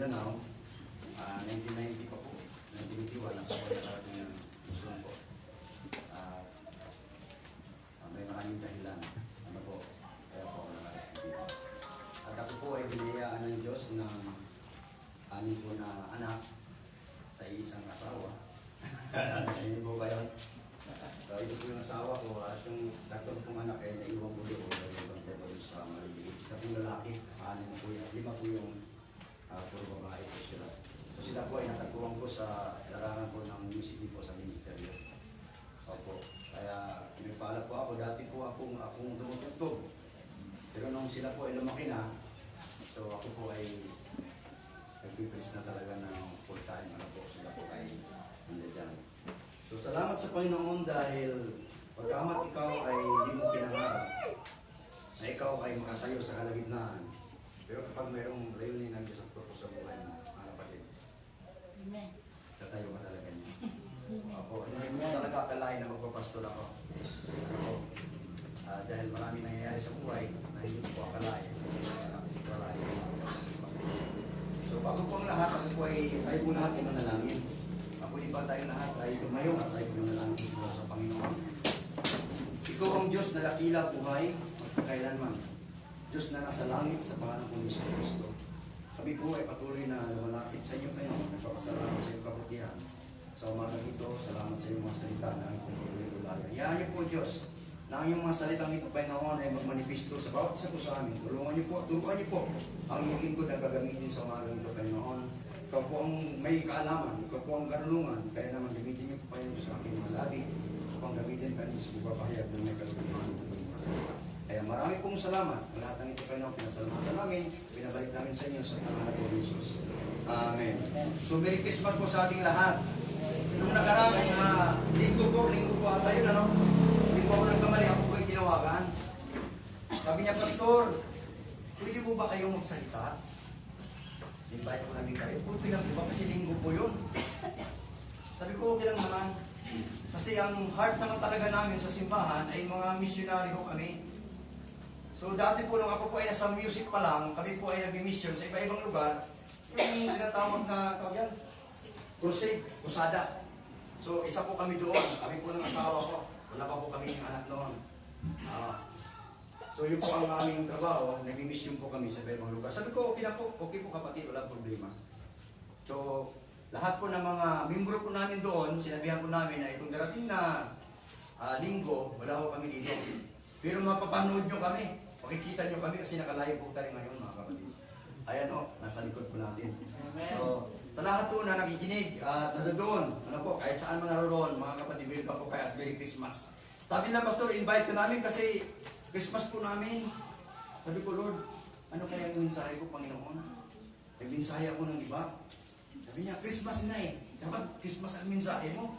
Mindanao. 1990 pa po. 1991 ako nakarating ng Luzon po. May maraming dahilan. Ano po? Kaya po ako nakarating dito. At ako po ay binayaan ng Diyos ng anin po na anak sa isang asawa. Ayun po ba yun? So ito po yung asawa ko at yung tatlong pong anak ay naiwan po doon sa maliliit. Isa pong lalaki, anin po yung, 5 po yung puro babae po sila. So sila po ay natagpuan ko sa larangan po ng UCD po sa ministeryo. Opo. Kaya pinagpala po ako, dati po akong tumutugtog. Pero nung sila po ay lumaki na, so ako po ay nagpipris na talaga ng full time. Ano po, sila po ay hindi dyan. So salamat sa Panginoon dahil pagkamat ikaw ay hindi mo pinangarap na ikaw ay makatayo sa kalagitnaan. Pero kapag mayroong layunin ng Diyos at purpose sa buhay mo, mga kapatid, tatayo ka talaga niya. Ako, hindi mo talaga akalain na magpapastor ako. Dahil marami nangyayari sa buhay na hindi ko akalain. So bago po ang lahat, ako po ay tayo po lahat ay manalangin. Ako di ba tayo lahat ay tumayo at tayo po manalangin sa Panginoon. Ikaw ang Diyos na dakila buhay magpakailanman. Diyos na nasa langit sa pangalan ng Yesu Kristo. Kami po ay patuloy na lumalapit sa inyo kayo. Nagpapasalamat sa iyong kabutihan. Sa umagang ito, salamat sa iyong mga salita na ang pagpapulayan. Iyan niyo po Diyos na ang iyong mga salitang ito Panginoon ay magmanifisto sa bawat isa po sa amin. Tulungan niyo po ang iyong lingkod na gagamitin sa umagang ito Panginoon. Ikaw po ang may kaalaman, ikaw po ang karunungan, kaya naman gamitin niyo po Panginoon sa aking mga labi. Ikaw po ang gamitin Panginoon sa pagpapahayag ng may kalukuhan ng mga salita. Kaya marami pong salamat. Ang lahat ng ito Panginoon, pinasalamatan namin, binabalik namin sa inyo sa pangalan po Jesus. Amen. So Merry Christmas po sa ating lahat. Nung nakarang linggo po ata yun, ano? Hindi po ako nagkamali, ako po ay tinawagan. Sabi niya, Pastor, pwede po ba kayong magsalita? Invite ko namin kayo. Pwede lang po ba? Kasi linggo po yun. Sabi ko, okay lang naman. Kasi ang heart naman talaga namin sa simbahan ay mga missionary ho kami. So dati po nung ako po ay nasa music pa lang, kami po ay nag-mission sa iba-ibang lugar, yung tinatawag na crusade, kusada. So isa po kami doon, kami po ng asawa ko, wala pa po kami ng anak noon. So yun po ang aming trabaho, nag-mission po kami sa iba-ibang lugar. Sabi ko, okay po kapatid, wala problema. So lahat po ng mga membro po namin doon, sinabihan po namin na itong darating na linggo, wala po kami dito. Pero mapapanood nyo kami. Makikita nyo kami kasi nakalive po tayo ngayon mga kapatid. Ayan o, nasa likod po natin. So, sa lahat po na nakikinig at nandoon, ano po, kahit saan man naroon, mga kapatid, meron pa po kayo at Merry Christmas. Sabi na Pastor, invite ka namin kasi Christmas po namin. Sabi ko, Lord, ano kaya yung mensahe ko, Panginoon? Nag-mensahe ako ng iba. Sabi niya, Christmas na eh. Dapat Christmas ang mensahe mo.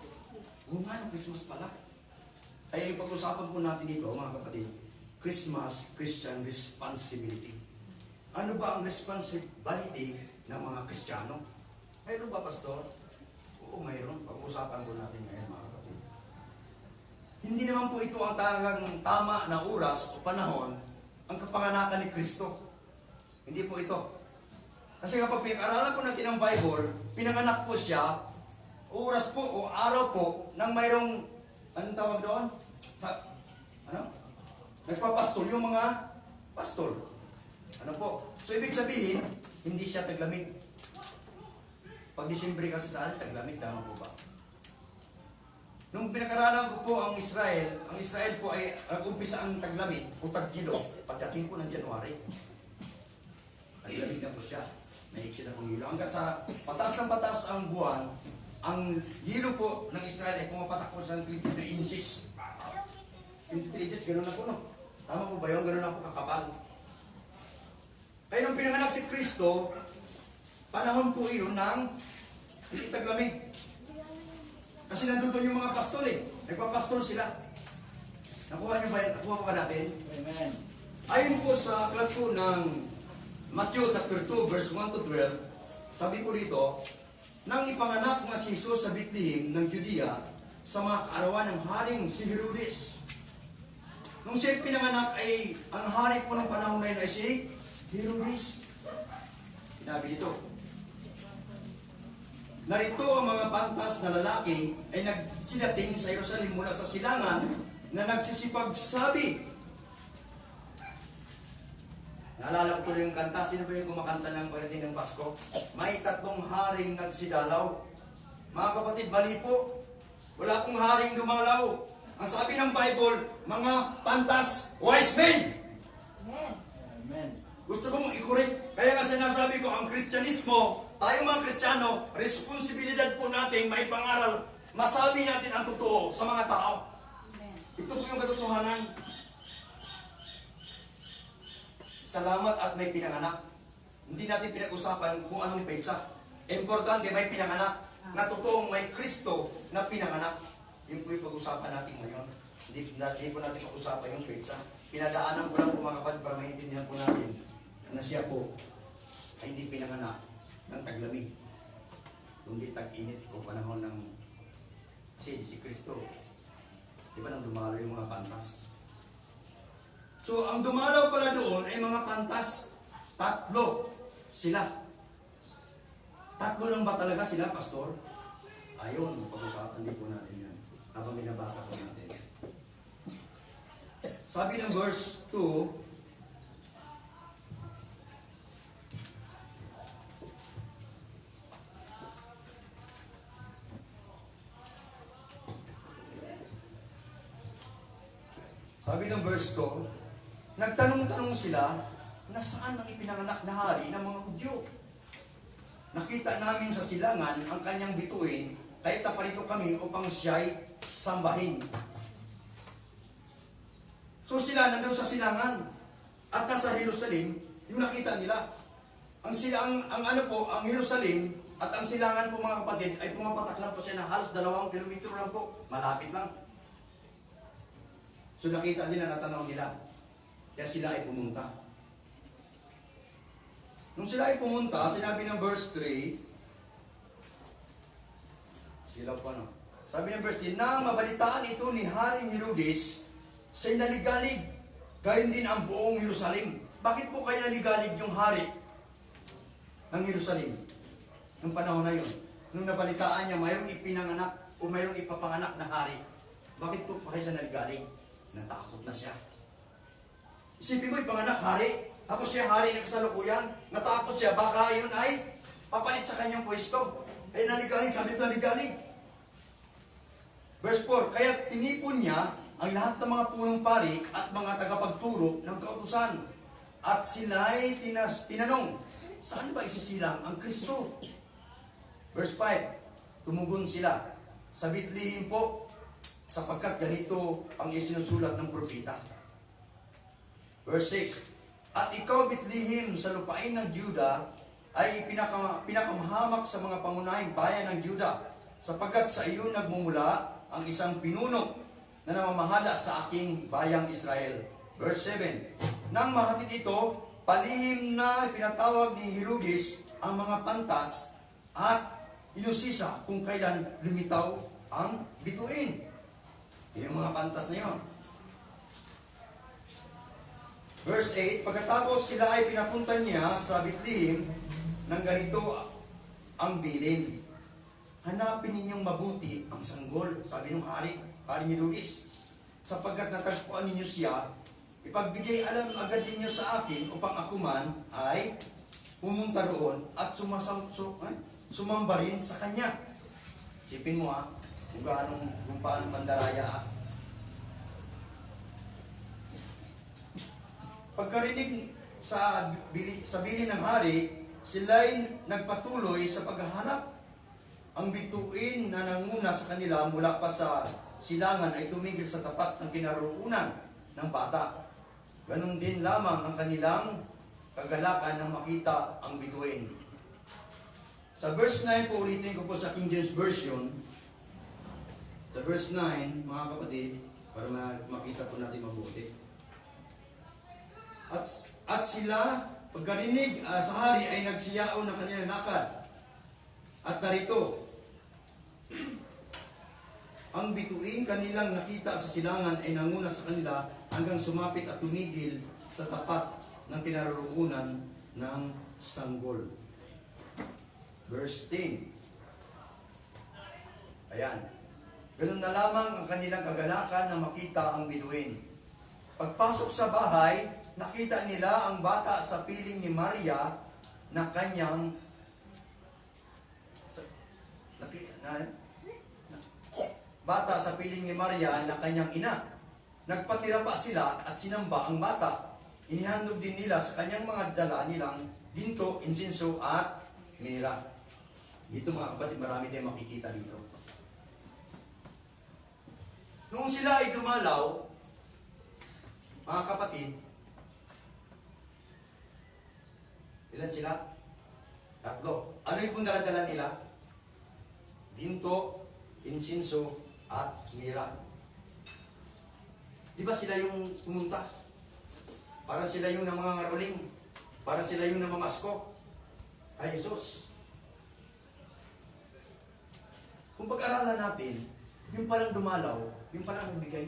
Oo nga, Christmas pala. Ay, pag-usapan po natin dito, mga kapatid, Christmas, Christian responsibility. Ano ba ang responsibility ng mga Kristiyano? Mayroon ba, Pastor? Oo, mayroon. Pag-usapan po natin ngayon, mga kapatid. Hindi naman po ito ang talagang tama na oras o panahon ang kapanganakan ni Kristo. Hindi po ito. Kasi kapag pinag-aralan po natin ang Bible, pinanganak po siya, oras po o araw po, ng mayroong, anong tawag doon? Nagpapastol yung mga pastol. Ano po? So, ibig sabihin, hindi siya taglamig. Pag Disyembre kasi sa atin, taglamig, tama po ba? Nung pinag-aralan ko po ang Israel po ay nag-umpisa ang taglamig o tag-ilo pagdating po ng January. Taglamig na po siya. Maiksi na pong hilo. Hanggang sa patas ng patas ang buwan, ang hilo po ng Israel ay pumapatak po sa 23 inches. 23 inches, gano'n na po, no? Tama po ba yun? Gano'n na po kakapal. Kaya nung pinanganak si Kristo, panahon po iyon ng hindi taglamig. Kasi nandun yung mga pastol eh. Nagpapastol sila. Nakuha niyo ba yan? Nakuha pa natin? Amen. Ayon po sa aklat po ng Matthew chapter 2 verse 1 to 12, sabi po rito, nang ipanganak nga si Jesus sa Bethlehem ng Judea sa mga kaarawan ng haring si Herodes. Nung siya pinanganak ay ang hari po ng panahon na yun ay si Herodes. Sinabi dito, Narito ang mga pantas na lalaki ay nagsidating sa Jerusalem mula sa silangan na nagsisipagsabi. Naalala ko tuloy yung kanta. Sino ba yung kumakanta ng pagdating ng Pasko? May 3 haring nagsidalaw. Mga kapatid, mali po. Wala pong haring dumalaw. Ang sabi ng Bible, mga pantas, wise men. Amen. Gusto kong i-correct. Kaya nga sinasabi ko, ang Kristyanismo, tayo mga Kristiyano, responsibilidad po natin may pangaral, masabi natin ang totoo sa mga tao. Ito po yung katotohanan. Salamat at may pinanganak. Hindi natin pinag-usapan kung anong petsa. Importante may pinanganak na totoong may Kristo na pinanganak. Yun po yung pag-usapan natin ngayon. Hindi po natin pag-usapan yung petsa. Pinadaanan ko lang po mga kapatid para maintindihan po natin na siya po ay hindi pinanganak ng taglamig. Kundi tag-init o panahon ng si Kristo. Di ba nang dumalo yung mga pantas? So, ang dumalaw pala doon ay mga pantas. 3 sila. 3 lang ba talaga sila, Pastor? Ayun, pag-usapan din po natin yan. Habang binabasa po natin. Sabi ng verse 2, sabi ng verse 2, nagtanong-tanong sila na saan ang ipinanganak na hari ng mga Hudyo. Nakita namin sa silangan ang kanyang bituin, kaya taparito kami upang siya'y sambahin. So sila nandun sa silangan at nasa Jerusalem, yung nakita nila. Ang Jerusalem at ang silangan po mga kapatid ay pumapatak lang po siya na halos 2 kilometro lang po. Malapit lang. So nakita nila, natanaw nila. Kaya sila ay pumunta. Nung sila ay pumunta, sinabi ng verse 3, sila pa no. Sabi ng verse 3, nang mabalitaan ito ni Haring Herodes, siya'y naligalig, gayon din ang buong Jerusalem. Bakit po kaya naligalig yung hari ng Jerusalem? Nung panahon na yun, nung nabalitaan niya, mayroong ipinanganak o mayroong ipapanganak na hari. Bakit po kaya siya naligalig? Natakot na siya. Isipin mo, ipanganak hari, tapos siya hari na kasalukuyan, natakot siya, baka yun ay papalit sa kanyang pwesto. Ay naligalig, sabi ito naligalig. Verse 4, kaya tinipon niya ang lahat ng mga punong pari at mga tagapagturo ng kautusan. At sila'y tinanong, saan ba isisilang ang Kristo? Verse 5, tumugon sila, sa Bethlehem po, sapagkat ganito ang isinusulat ng propeta. Verse 6, at ikaw, Bethlehem, sa lupain ng Juda, ay pinakamahamak sa mga pangunahing bayan ng Juda, sapagkat sa iyo nagmumula ang isang pinuno na namamahala sa aking bayang Israel. Verse 7, nang mahatid ito, palihim na pinatawag ni Herodes ang mga pantas at inusisa kung kailan lumitaw ang bituin. Yung mga pantas na yun. Verse 8, pagkatapos sila ay pinapunta niya sa Bethlehem ng ganito ang bilin. Hanapin ninyong mabuti ang sanggol, sabi ng hari Herodes, sapagkat natagpuan ninyo siya, ipagbigay alam agad ninyo sa akin upang ako man ay pumunta roon at sumamba rin sa kanya. Sipin mo kung paano pandalaya Pagkarinig sa bili ng hari, sila'y nagpatuloy sa paghahanap. Ang bituin na nanguna sa kanila mula pa sa silangan ay tumigil sa tapat ng kinaroonan ng bata. Ganon din lamang ang kanilang kagalakan nang makita ang bituin. Sa verse 9 po, ulitin ko po sa King James Version. Sa verse 9, mga kapatid, para makita po natin mabuti. At sila, pagkarinig sa hari, ay nagsiyao ng kanilang lakad. At narito, ang bituin kanilang nakita sa silangan ay nanguna sa kanila hanggang sumapit at tumigil sa tapat ng kinaroroonan ng sanggol. Verse 10, Ayan. Ganun na lamang ang kanilang kagalakan na makita ang bituin. Pagpasok sa bahay, nakita nila ang bata sa piling ni Maria na kanyang bata sa piling ni Maria na kanyang ina. Nagpatira pa sila at sinamba ang bata. Inihandog din nila sa kanyang mga dala nilang ginto, insinso at mira. Dito mga kapatid, marami tayong makikita dito. Nung sila ay dumalaw, mga kapatid, ilan sila? 3. Ano yung dala-dala nila? Ginto, insinso, at mira. Di ba sila yung pumunta? Parang sila yung nangangaroling. Parang sila yung namamasko kay Jesus. Kung pag-aralan natin, yung palang dumalaw, yung palang nagbigay.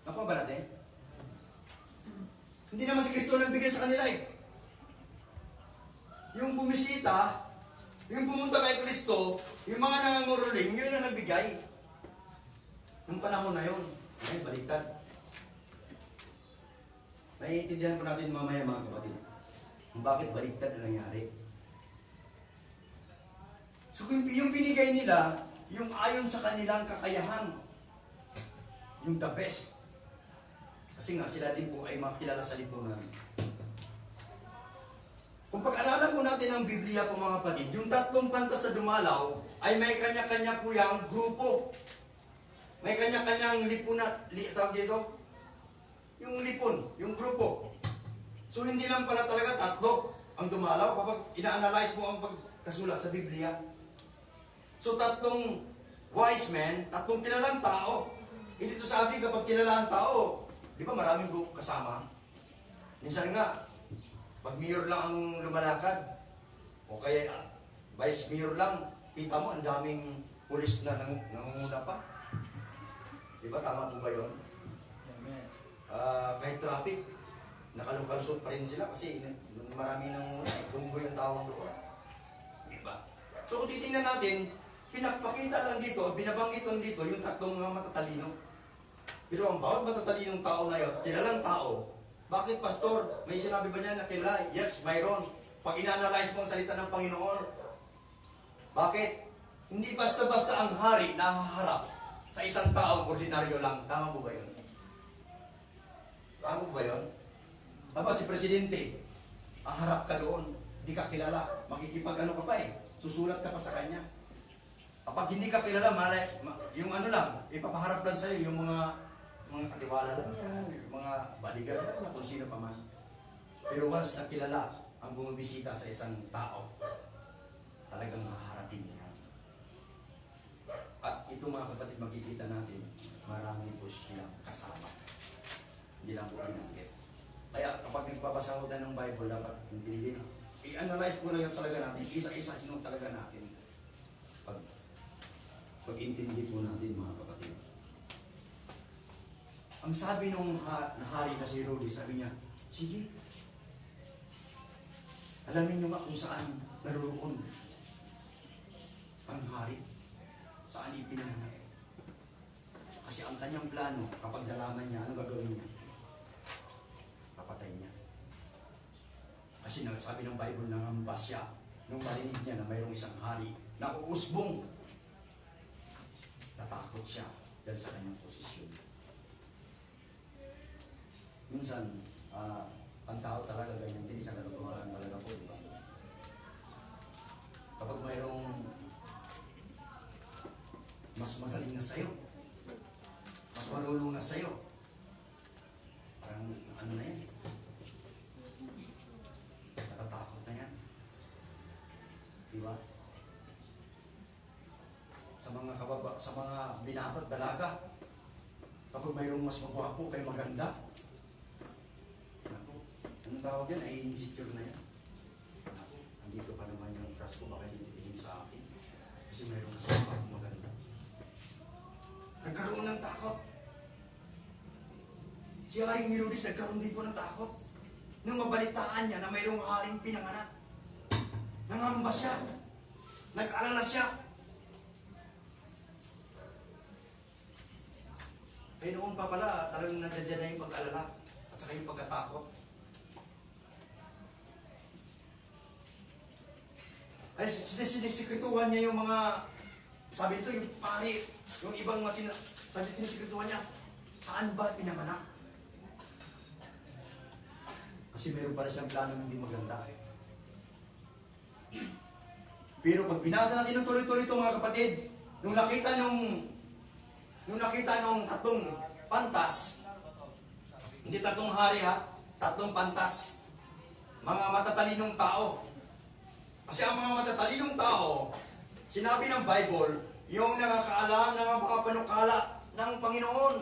Nakuha ba natin? Hindi naman si Kristo nagbigay sa kanila eh. Yung bumisita, yung pumunta kay Kristo, yung mga nangangaroling, yun na nagbigay. Yung panahon na yun, ay baliktad. Naiintindihan ko natin mamaya mga kapatid, kung bakit baliktad na nangyari. So yung binigay nila, yung ayon sa kanilang kakayahan, yung the best. Kasi nga sila din po ay makilala sa lipunan. Kung pag-aralan po natin ang Biblia po mga kapatid, yung 3 pantas na dumalaw ay may kanya-kanya po yung grupo. May kanya-kanyang lipunan, tawag dito, yung lipon, yung grupo. So hindi lang pala talaga 3 ang dumalaw kapag ina-analyze mo ang pagkasulat sa Biblia. So 3 wise men, 3 kilalang tao. Hindi to sabi kapag kilala ang tao, di ba maraming kasama? Minsan nga, pag mayor lang ang lumalakad, o kaya vice mayor lang, kita mo ang daming pulis na nangunguna pa. Di ba tama po ba yun? Amen. Kahit traffic, nakalukalsot pa rin sila kasi marami nang tunggoy ang tawag doon. Di ba? So kung titingnan natin, pinapakita lang dito, binabanggit lang dito yung 3 mga matatalino. Pero ang bawat matatalinong tao na yun, kilalang tao. Bakit, Pastor? May sinabi ba niya na kilala? Yes, mayroon. Pag ina-analyze mo ang salita ng Panginoon. Bakit? Hindi basta-basta ang hari na haharap sa isang taong ordinaryo lang. Tama po ba yun? Tama po ba yun? Tama si Presidente, haharap ka doon, hindi ka kilala, makikipag-ano ka pa eh, susulat ka pa sa kanya. Kapag hindi ka kilala, yung ano lang, ipapaharap lang sa'yo yung mga katiwala lang yan, yung mga bodyguard lang na kung sino pa man. Pero once na kilala ang bumibisita sa isang tao, talagang haharapin niya. At ito mga kapatid, makikita natin, marami po silang kasama. Hindi lang po pinanggit. Kaya kapag nagbabasa ko ng Bible, dapat intindihin. I-analyze po lang talaga natin, isa-isa inong talaga natin. Pag-intindi po natin mga kapatid. Ang sabi nung hari na si Herodes, sabi niya, sige, alamin niyo nga kung saan naroon ang hari, saan ipinanganak. Kasi ang kanyang plano, kapag nalaman niya, anong gagawin niya? Papatay niya. Kasi sabi ng Bible, nangambas siya nung marinig niya na mayroong isang hari na uusbong. Natakot siya dahil sa kanyang posisyon. Minsan, ang tao talaga ganyan din sa katotohanan talaga po, di ba? Kapag mayroong mas magaling na sa'yo, mas marunong na sa'yo, parang ano na yan, natatakot na yan. Di ba? Sa mga binata at dalaga, kapag mayroong mas magwapo kay maganda, anong tawag yan? Ay insecure na yan. Andito pa naman yung crush ko, baka hindi sa akin. Kasi mayroong mas maganda. Nagkaroon ng takot. Si Haring Herodes nagkaroon din po ng takot. Nung mabalitaan niya na mayroong haring pinanganak. Nangamba siya. Nag-alala siya. Eh noon pa pala, talagang nandiyan na yung pag-alala at saka yung pagkatakot. Ay, sinisikretuhan niya yung mga, sabi nito, yung pari, yung ibang sabi sinisikretuhan niya, saan ba pinanganak? Kasi meron pala siyang plano hindi maganda. Pero pag binasa natin ng tuloy-tuloy ito mga kapatid, nung nakita nung tatlong pantas, hindi tatlong hari ha, tatlong pantas, mga matatalinong tao. Kasi ang mga matatalinong tao, sinabi ng Bible, yung nakakaalam ng mga panukala ng Panginoon.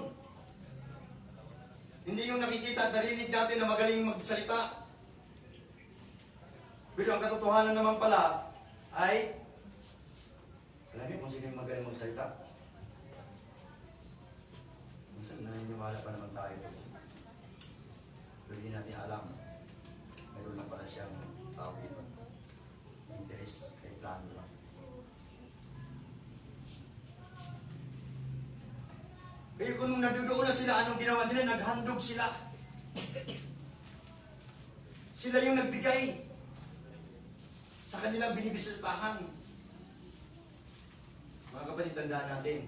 Hindi yung nakikita at narinig natin na magaling magsalita. Pero ang katotohanan naman pala ay, alam niyo kung sino yung magaling magsalita? Minsan naniniwala pa naman tayo. Pero hindi natin alam. Meron lang pala siyang tao dito. Interest, kay plano lang. Kaya kung nung nadudoon na sila, anong ginawa nila? Naghandog sila. Sila yung nagbigay sa kanilang binibisitahan. Mga kapatid, tandaan natin,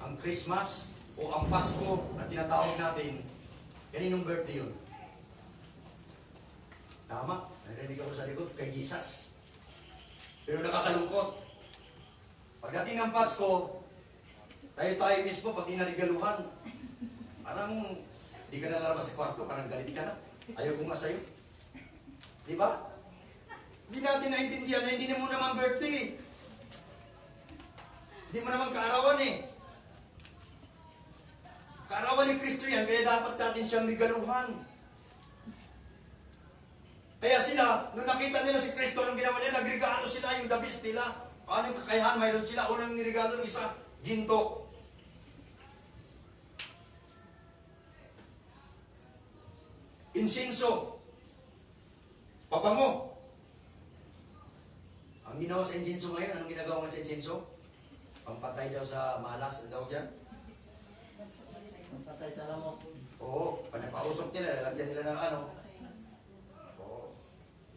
ang Christmas o ang Pasko na tinatawag natin, kaninong birthday yun? Tama, narinig ako sa likod, kay Jesus. Pero nakakalungkot. Pagdating ng Pasko, tayo mismo pag inarigaluhan, parang di ka na lalabas sa kwarto, parang galit ka na. Ayaw ko nga sa'yo. Di ba? Hindi natin naintindihan na hindi mo naman birthday. Hindi mo naman kaarawan eh. Kaarawan ni Kristo yan, kaya dapat natin siyang regaluhan. Kaya sila, nung nakita nila si Kristo, nung ginawa nila, nagregalo sila yung dabis nila. Anong kakayahan? Mayroon sila. Unang niregalo ng isa, ginto. Insinso. Pabango. Ang ginawa sa insinso ngayon, anong ginagawa sa insinso? Pampatay daw sa malas, ang tawag dyan? Patay sa lamok. Oo, panapausok nila, lalagyan nila ng ano. Oo.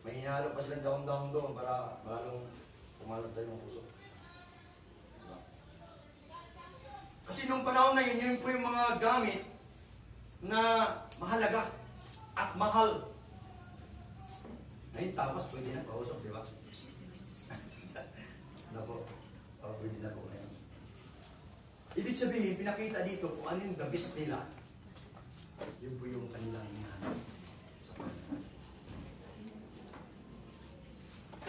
May hinalo pa silang daong-daong doon para lalong pumalat tayo ng puso. Diba? Kasi nung panahon na yun, yun po yung mga gamit na mahalaga at mahal. Ngayon, tapas, pwede na pausok, di ba? Ano po? Pwede na po ngayon. Ibig sabihin, pinakita dito kung ano yung the best nila. Yun po yung kanilang hinahanap sa Panginoon.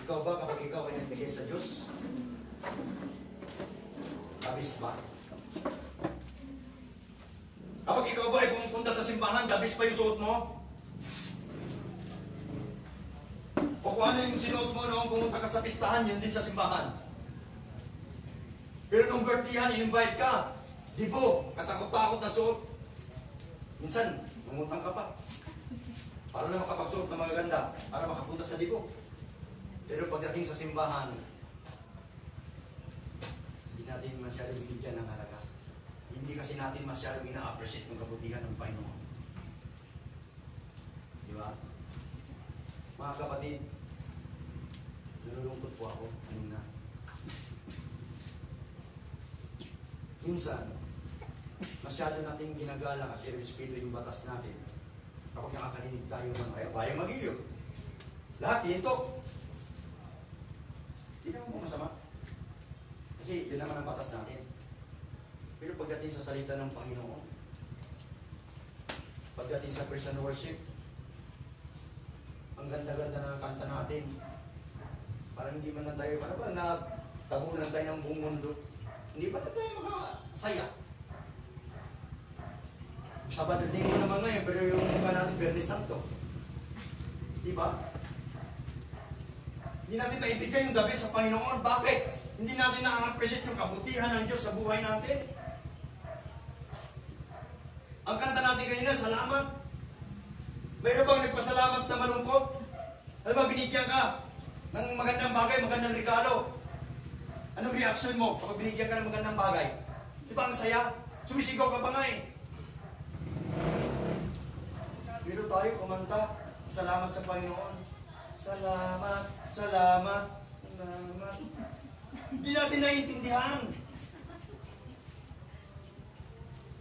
Ikaw ba, kapag ikaw ay nagbigay sa Diyos, the best ba? Kapag ikaw ba ay pumunta sa simbahan, the best pa yung suot mo? O kung ano yung sinuot mo noong pumunta ka sa pistahan, yun din sa simbahan. Pero nung birthdayan, in-invite ka, dibo, katakot-takot na suot. Minsan, mangutang ka pa. Para na makapagsuot na magaganda, para makapunta sa dibo. Pero pagdating sa simbahan, hindi natin masyadong binigyan ng halaga. Hindi kasi natin masyadong ina-appreciate ng kabutihan ng Panginoon. Di ba? Mga kapatid, nalulungkot po ako kanina. Minsan, masyado nating ginagalang at irespeto yung batas natin kapag nakakarinig tayo ng bayang magiliw. Lahat dito. Hindi naman po masama. Kasi yun naman ang batas natin. Pero pagdating sa salita ng Panginoon, pagdating sa praise and worship, ang ganda-ganda ng kanta natin, parang hindi man lang tayo, parang ba natabunan tayo ng buong mundo. Hindi pa na tayo makasaya. Sabado linggo naman ngayon, pero yung mukha natin, Bernes Santo. Diba? Hindi natin maibigay yung the best sa Panginoon. Bakit? Hindi natin na-appreciate yung kabutihan ng Diyos sa buhay natin. Ang kanta natin kanina, salamat. Mayroon bang nagpasalamat na malungkot? Alam ba, binigyan ka ng magandang bagay, magandang regalo. Anong reaction mo kapag binigyan ka ng magandang bagay? Di ba ang saya? Sumisigaw ka pa nga eh. Pero tayo kumanta, salamat sa Panginoon. Salamat, salamat, salamat. Hindi natin naiintindihan.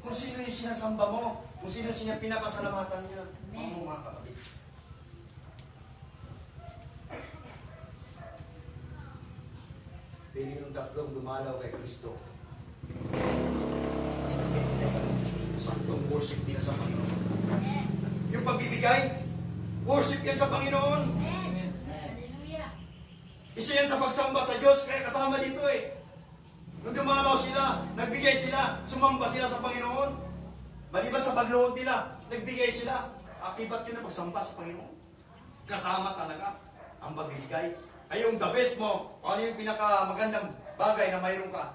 Kung sino yung sinasamba mo, kung sino yung pinapasalamatan niya. Ang mga kapatid. Pero yung tatlong dumalaw kay Kristo, saktong worship nila sa Panginoon. Yung pagbibigay, worship yan sa Panginoon. Isa yan sa pagsamba sa Diyos, kaya kasama dito eh. Nung dumalaw sila, nagbigay sila, sumamba sila sa Panginoon. Maliban sa pagluhod nila, nagbigay sila. Akibat yun ang pagsamba sa Panginoon. Kasama talaga ang pagbibigay. Ay yung the best mo, kung ano yung pinakamagandang bagay na mayroon ka,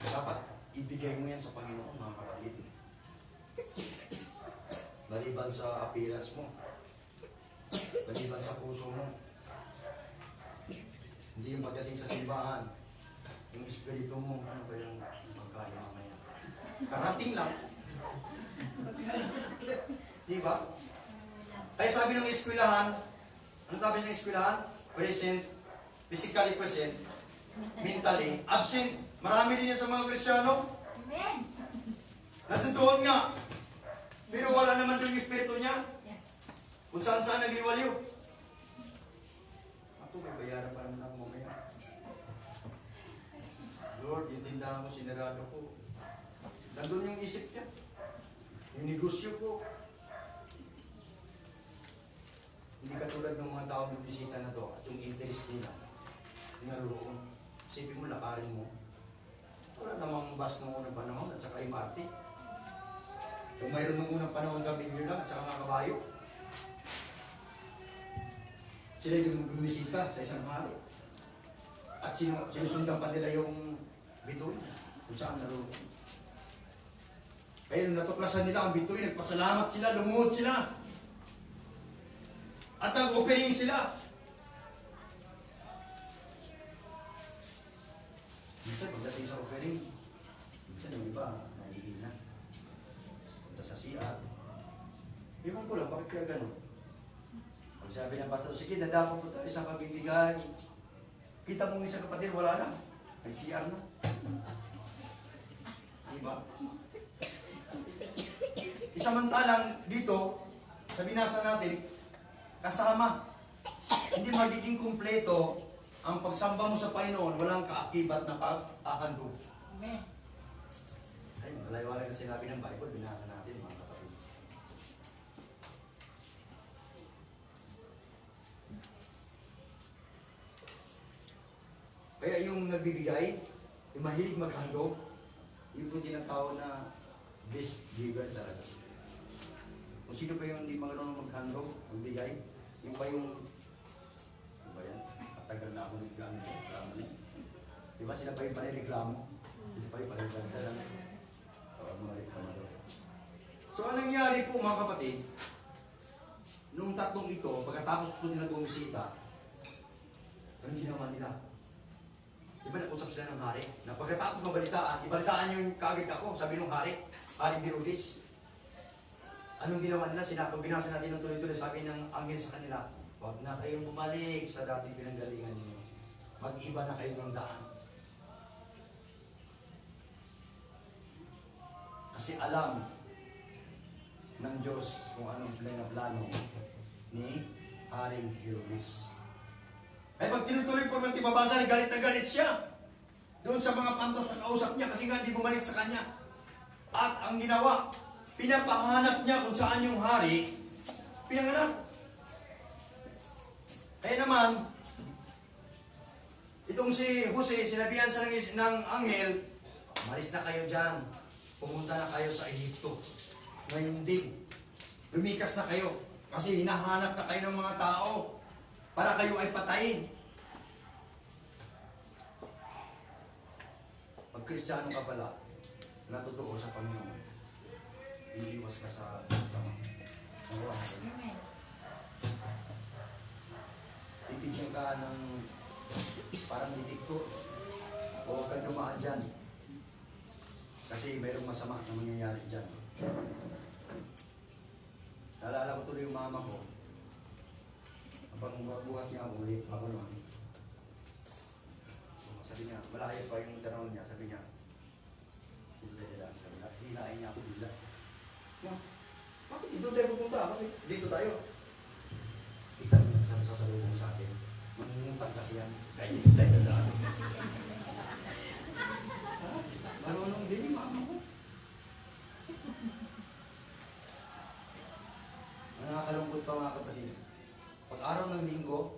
dapat ibigay mo yan sa Panginoon, mga kapatid. Maliban sa appearance mo, maliban sa puso mo, hindi yung pagdating sa simbahan, yung espiritu mo, ano ba yung pagkain mamaya? Karating lang. Di ba? Kaya sabi ng eskwelahan, ano sabi ng eskwelahan? Present, physically present, mentally absent. Marami din yan sa mga Kristiyano. Natutuon nga. Pero wala naman yung espiritu niya. Kung saan saan nagliwaliw. Ako may bayaran pa naman ako mamaya. Lord, yung tindahan mo, sinarado ko. Nandun yung isip niya. Yung negosyo ko. Hindi katulad ng mga tao na bisita na to at yung interest nila. Naroon. Isipin mo, lakarin mo. Wala namang bus nung unang panahon at saka MRT. Kung mayroon nung unang panahon gabi lang at saka mga kabayo. Sila yung bumisita sa isang hari. At sinusundan pa nila yung bituin kung saan naroon. Kaya nung natuklasan nila ang bituin, nagpasalamat sila, lumuhod sila. At nag-offering sila. Minsan, pagdating sa offering, minsan yung iba, nahihina. Punta sa CR. Iwan ko lang, bakit kaya gano'n? Pag sabi ng pastor, sige, dadako po tayo sa pabibigay. Kita mong isang kapatid, wala na. Nag-CR na. Diba? Isamantalang dito, sa binasa natin, kasama. Hindi magiging kumpleto ang pagsamba mo sa Panginoon, walang kaakibat na pag-ahandog. Amen. Ay, malayawala na sinabi ng Bible, binasa natin mga kapatid. Kaya yung nagbibigay, yung mahilig maghandog, yung po tinatawag na best giver talaga. Kung sino pa yung hindi marunong maghandog, magbigay, yung pa yung, ano ba yan? Tagal na ako nagreklamo niya. Diba sila pa yung panireklamo? Sila pa yung panireklamo. Mga reklamo. So anong nangyari po mga kapatid, nung tatlong ito, pagkatapos po nila bumisita, anong ginawa nila? Diba nakusap sila ng hari? Na pagkatapos mabalitaan, ibalitaan nyo yung kaagad ako, sabi ng hari, Haring Herodes. Anong ginawa nila? Pag binasa natin ng tuloy-tuloy, sabi ng anghel sa kanila, huwag na kayong bumalik sa dating pinanggalingan niyo. Mag-iba na kayo ng daan. Kasi alam ng Diyos kung anong plano ni Haring Herodes. Ay pag tinutuloy po ng tibabasa, galit na galit siya. Doon sa mga pantas na kausap niya kasi nga hindi bumalik sa kanya. At ang ginawa, pinapahanap niya kung saan yung hari, pinanganap. Kaya naman, itong si Jose, sinabihan sa ng anghel, malis na kayo dyan, pumunta na kayo sa Egypto. Ngayon din, lumikas na kayo, kasi hinahanap na kayo ng mga tao para kayo ay patayin. Pag Kristiyano ka pala, natutuo sa Panginoon, iiwas ka sa sama. Amen. Ibigyan ka ng parang detektor. Huwag kang dumaan dyan. Kasi mayroong masama na mangyayari dyan. Naalala ko tuloy yung mama ko. Habang buhat niya ako ulit, ako naman. Sabi niya, malayo pa yung tanong niya. Sabi niya, hilain niya ako bila. Ma, bakit dito tayo pupunta? Bakit dito tayo? Kita mo, sabi sasalubong sa atin. Mangungutang kasi yan. Kaya dito tayo dadaan. Marunong din yung mama ko. Ang nakakalungkot pa mga kapatid. Pag araw ng linggo,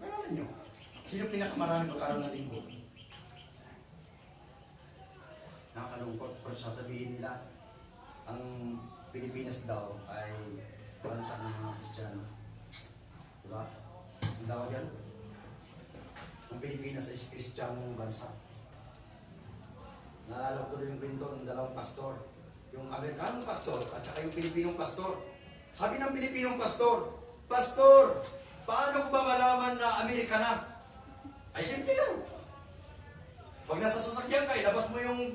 pag-aralan nyo. Sino pinakamarami pag-araw ng linggo? Nakakalungkot. Pero sasabihin nila, ang Pilipinas daw ay bansa ng mga Kristiyano. Diba? Ang tawag yan? Ang Pilipinas ay Kristiyanong bansa. Naalala ko tuloy yung kwento ng dalawang pastor. Yung Amerikanong pastor at saka yung Pilipinong pastor. Sabi ng Pilipinong pastor, Pastor, paano ko ba malaman na Amerika na? Ay, simple lang. Pag nasa sasakyan ka, ilabas mo yung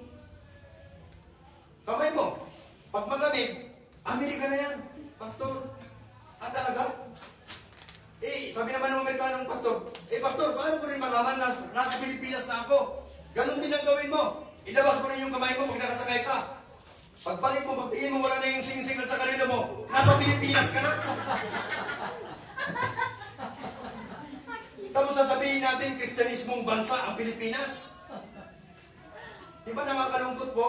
kamay mo. Pag malamig, Amerika na yan, pastor. At talaga? Sabi naman ng Amerikanong pastor, pastor, paano ko rin malaman na nasa Pilipinas na ako? Ganun din ang gawin mo. Ilabas mo rin yung kamay mo pag nakasakay ka. Pagbalik mo, pagtingin mo, wala na yung sing-sing sa kanila mo. Nasa Pilipinas ka na. Tapos sasabihin natin, Kristyanismong bansa ang Pilipinas. Di ba nakakalungkot po?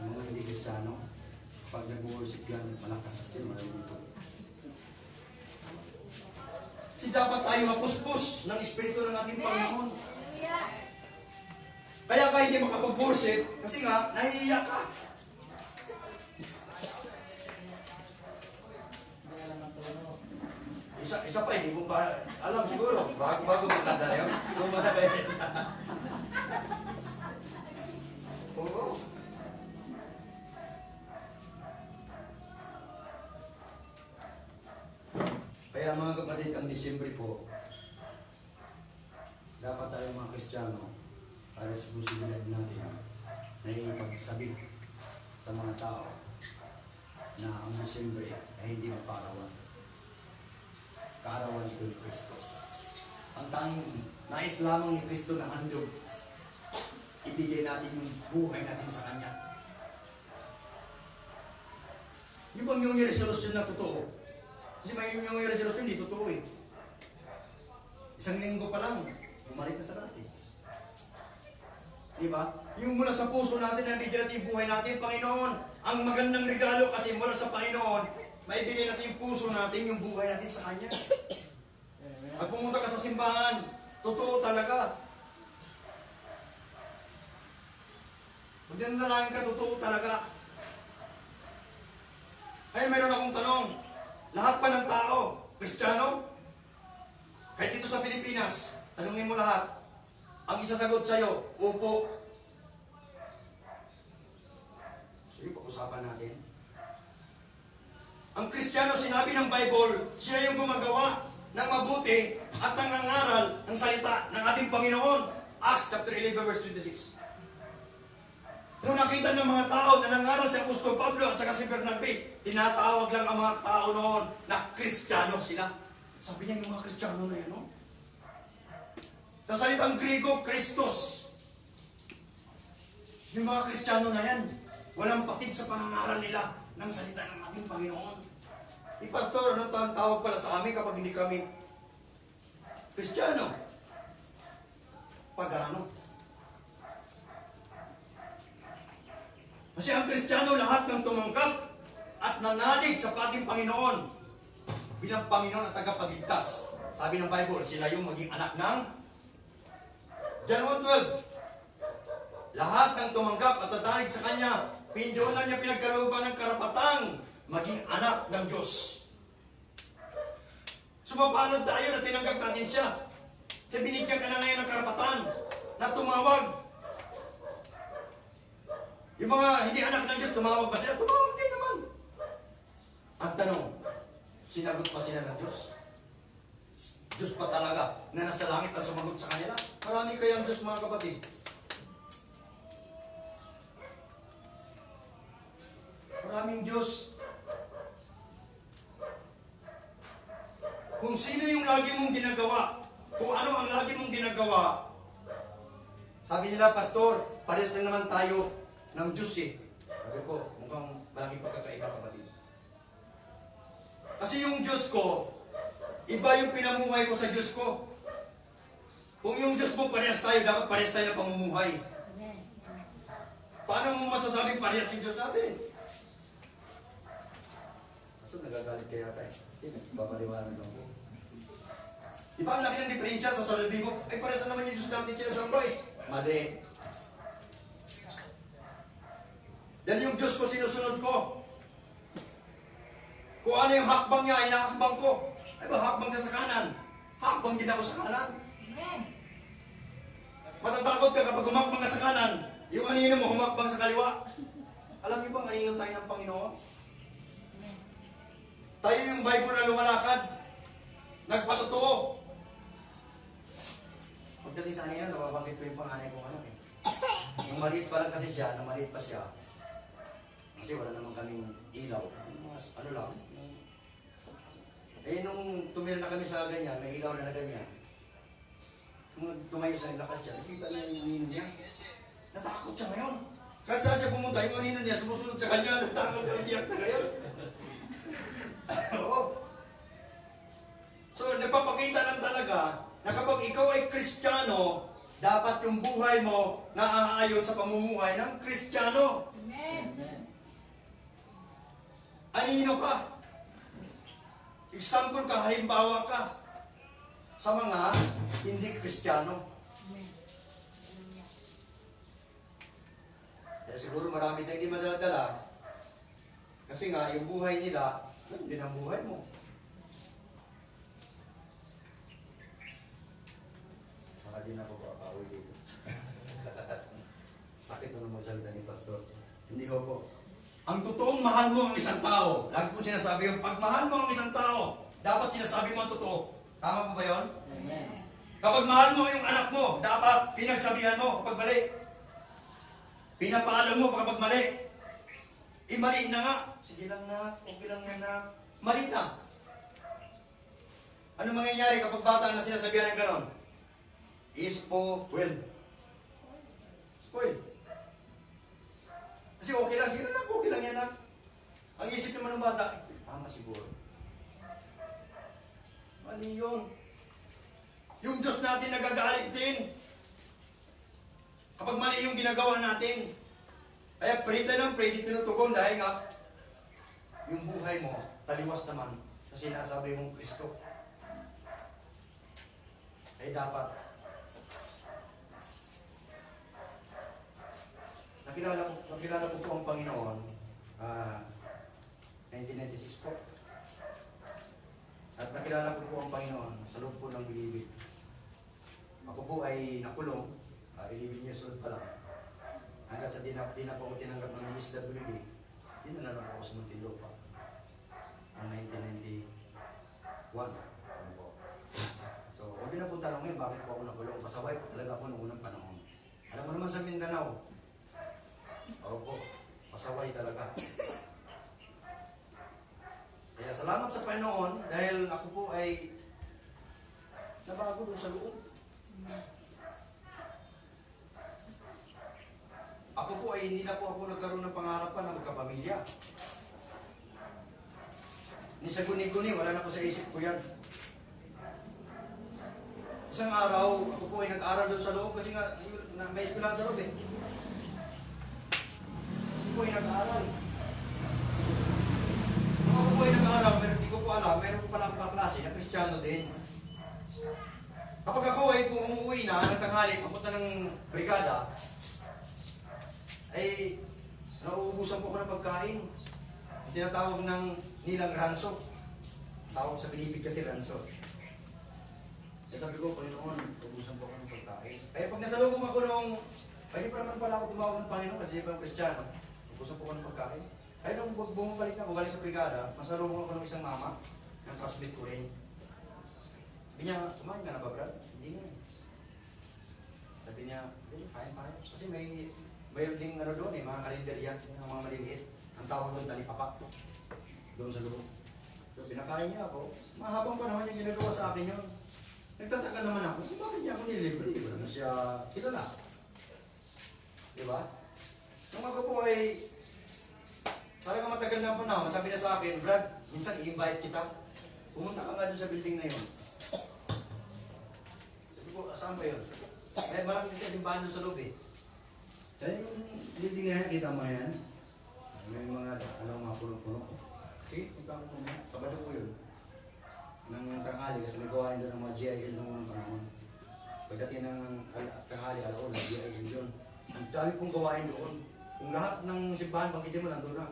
Ang mga hindi Kristiyano, pag nag-worship yan, malakas din, malalim po. Kasi dapat tayo mapuspos ng Espiritu ng ating Panginoon. Kaya ka hindi makapag-worship, kasi nga, nahihiya ka. Isa pa, hindi mo pa alam siguro, bago magkanda na yun, lumana kayo. Oo. Kaya mga kapatid, ang Disyembre po, dapat tayo mga Kristiyano, para sa posibilidad natin na ipagsabi sa mga tao na ang Disyembre ay hindi maparawan. Kaarawan ito ni Kristo. Ang tanging nais lamang ni Kristo na handog, ibigay natin yung buhay natin sa Kanya. Yung bang yung resolution na totoo? Kasi may yung resolution, hindi totoo eh. Isang linggo pa lang, bumalik na sa dati. Diba? Yung mula sa puso natin, nabigyan natin yung buhay natin, Panginoon. Ang magandang regalo kasi mula sa Panginoon, maibigay natin yung puso natin, yung buhay natin sa Kanya. Pag pumunta ka sa simbahan, totoo talaga. Pag nanalangin ka, totoo talaga. Ay, mayroon akong tanong. Lahat pa ng tao, Kristiyano? Kahit dito sa Pilipinas, tanungin mo lahat. Ang isasagot sa'yo, upo. Sige, pag-usapan natin. Ang Kristiyano, sinabi ng Bible, siya yung gumagawa ng mabuti at nangangaral ng salita ng ating Panginoon. Acts chapter 11, verse 26. Nung nakita ng mga tao na nangaral si Apostol Pablo at saka si Bernabe, tinatawag lang ang mga tao noon na Kristiyano sila. Sabi niya yung mga Kristiyano na yan, no? Sa salitang Griego, Christos. Yung mga Kristiyano na yan, walang patid sa pangangaral nila ng salita ng ating Panginoon. Pastor, anong tawag pala sa amin kapag hindi kami Kristiyano? Pagano. Kasi ang Kristiyano lahat ng tumanggap at nanalig sa ating Panginoon bilang Panginoon at tagapagligtas. Sabi ng Bible, sila yung maging anak ng John 1:12. Lahat ng tumanggap at nanalig sa Kanya, pindoon niya pinagkalooban ng karapatang maging anak ng Diyos. Sumapanod tayo na tinanggap natin siya. Kasi binigyan ka na ngayon ng karapatan na tumawag. Yung mga hindi anak ng Diyos, tumawag ba sila? Tumawag din naman. Ang tanong, Sinagot pa sila ng Diyos. Diyos pa talaga na nasa langit na sumagot sa kanila. Marami kayang Diyos mga kapatid. Maraming Diyos. Kung sino yung lagi mong ginagawa, kung ano ang lagi mong ginagawa, sabi nila, Pastor, pares lang naman tayo ng Diyos eh. Sabi ko, mukhang malaking pagkakaiba kapatid. Kasi yung Diyos ko, iba yung pinamumuhay ko sa Diyos ko. Kung yung Diyos mo parehas tayo, dapat parehas tayo ng pamumuhay. Amen. Paano mo masasabing parehas yung Diyos natin? So, nagagalit kaya tayo. Babaliwanag lang po. Di ba ang laki ng diferensya sa sabi mo, ay parehas na naman yung Diyos natin sinasamba eh. Mali. Dahil yung Diyos ko sinusunod ko. Kung ano yung hakbang niya, ay nakakbang ko. Ay ba, hakbang siya sa kanan. Hakbang din ako sa kanan. Amen. Matatakot ka kapag humakbang ka sa kanan. Yung anino mo, humakbang sa kaliwa. Alam niyo ba, anino tayo ng Panginoon? Amen. Tayo yung Bible na lumalakad. Nagpatotoo. Pagdating sa anino, nababanggit ko yung panganay kong anak eh. Nung maliit pa lang kasi siya, nung maliit pa siya, kasi wala naman kaming ilaw. Ano lang. Eh, nung tumira na kami sa ganyan, may ilaw na ganyan. Nung tumayo siya, naglakad siya, nakita niya yung anino niya. Natakot siya ngayon. Kahit saan siya pumunta, yung anino niya, sumusunod sa kanya, natakot siya, iyak na ngayon. Oo. So, nagpapakita lang talaga na kapag ikaw ay Kristiyano, dapat yung buhay mo naaayon sa pamumuhay ng Kristiyano. Amen. Anino ka? Example ka, halimbawa ka sa mga hindi Kristiyano. Amen. Hallelujah. Kaya siguro marami tayong hindi madaladala kasi nga yung buhay nila, ganun din ang buhay mo. Saka din ako papawin dito. Sakit na ng magsalita ni Pastor. Hindi ko po. Ang totoong mahal mo ang isang tao. Lagi ko sinasabi yung pag mahal mo ang isang tao, dapat sinasabi mo ang totoo. Tama po ba yun? Amen. Kapag mahal mo yung anak mo, dapat pinagsabihan mo kapag mali. Pinapaalam mo kapag mali. Mali na nga. Sige lang na, okay lang yan na. Mali na. Ano mangyayari kapag bata na sinasabihan ng ganon? Spoiled. Spoiled. Kasi okay lang, sige lang, okay lang yan na. Ang isip naman ng bata, tama siguro. Mali yun. Yung Diyos natin nagagalit din. Kapag mali yung ginagawa natin. Kaya pray tayo ng pray, di tinutugon dahil nga yung buhay mo, taliwas naman sa sinasabi mong Kristo. Ay dapat. Nakilala ko po ang Panginoon 1996 po. At nakilala ko po ang Panginoon sa loob po ng bilibid. Ako po ay nakulong, 11 years old pa lang. Hanggat sa di na po ako tinanggap ng DSWD, dinala na ako sa Muntinlupa. Noong 1991. Ano po. So, huwag na po tanongin bakit po ako nakulong. Pasaway po talaga ako noong unang panahon. Alam mo naman sa Mindanao, opo, pasaway talaga. Kaya salamat sa Panginoon dahil ako po ay nabago doon sa loob. Ako po ay hindi na po ako nagkaroon ng pangarapan na magkapamilya. Ni sa guni-guni, wala na po sa isip ko yan. Isang araw, ako po ay nag-aral doon sa loob kasi nga may eskwelahan sa loob eh. Ako po ay nag-aral. Nung ako po ay nag-aral, pero hindi ko po alam, meron po palang kaklase na Kristiyano din. Kapag ako ay kung umuwi na, nagtanghali, papunta ng brigada, ay nauubusan po ako ng pagkain. Tinatawag ng nilang ranso. Tawag sa Pilipid kasi ranso. Kaya sabi ko, Panginoon, ubusan po ako ng pagkain. Kaya pag nasalubong ako nung, pwede pa naman pala ako tumawag ng Panginoon kasi di pa ng Kristiyano. Ubusan po ako ng pagkain. Kaya nung bumabalik na ako, galing sa brigada, masalubong ako ng isang mama. Ang classmate ko rin. Sabi niya, kumain ka na ba, Brad? Hindi nga eh. Sabi niya, hindi, kain tayo. Kasi mayroon ding ano doon eh, mga karinderya, yung mga maliliit. Ang tawag doon, talipapa. Doon sa loob. So, pinakain niya ako. Mahabang panahon niya ginagawa sa akin yun. Nagtataka naman ako, bakit niya ako nililibre? Hindi ko naman siya kilala. Di ba? Nung ako po ay talagang matagal na panahon, sabi niya sa akin, Brad, minsan i-invite kita. Pumunta ka nga doon sa building na yun. Sabi ko, saan ba yun? May malaki kasi simbahan doon sa loob eh. Kaya yung building na yan, kita mo yan. May mga, mga puno-puno. Sige, punta ko po. Sabado po yun. Nang tanghali, kasi may gawain doon ng mga GIL noong unang panahon. Pagdating ng tanghali, alaon, GIL yun. Ang dami pong gawain doon. Kung lahat ng simbahan, bangkitin mo, nandun na.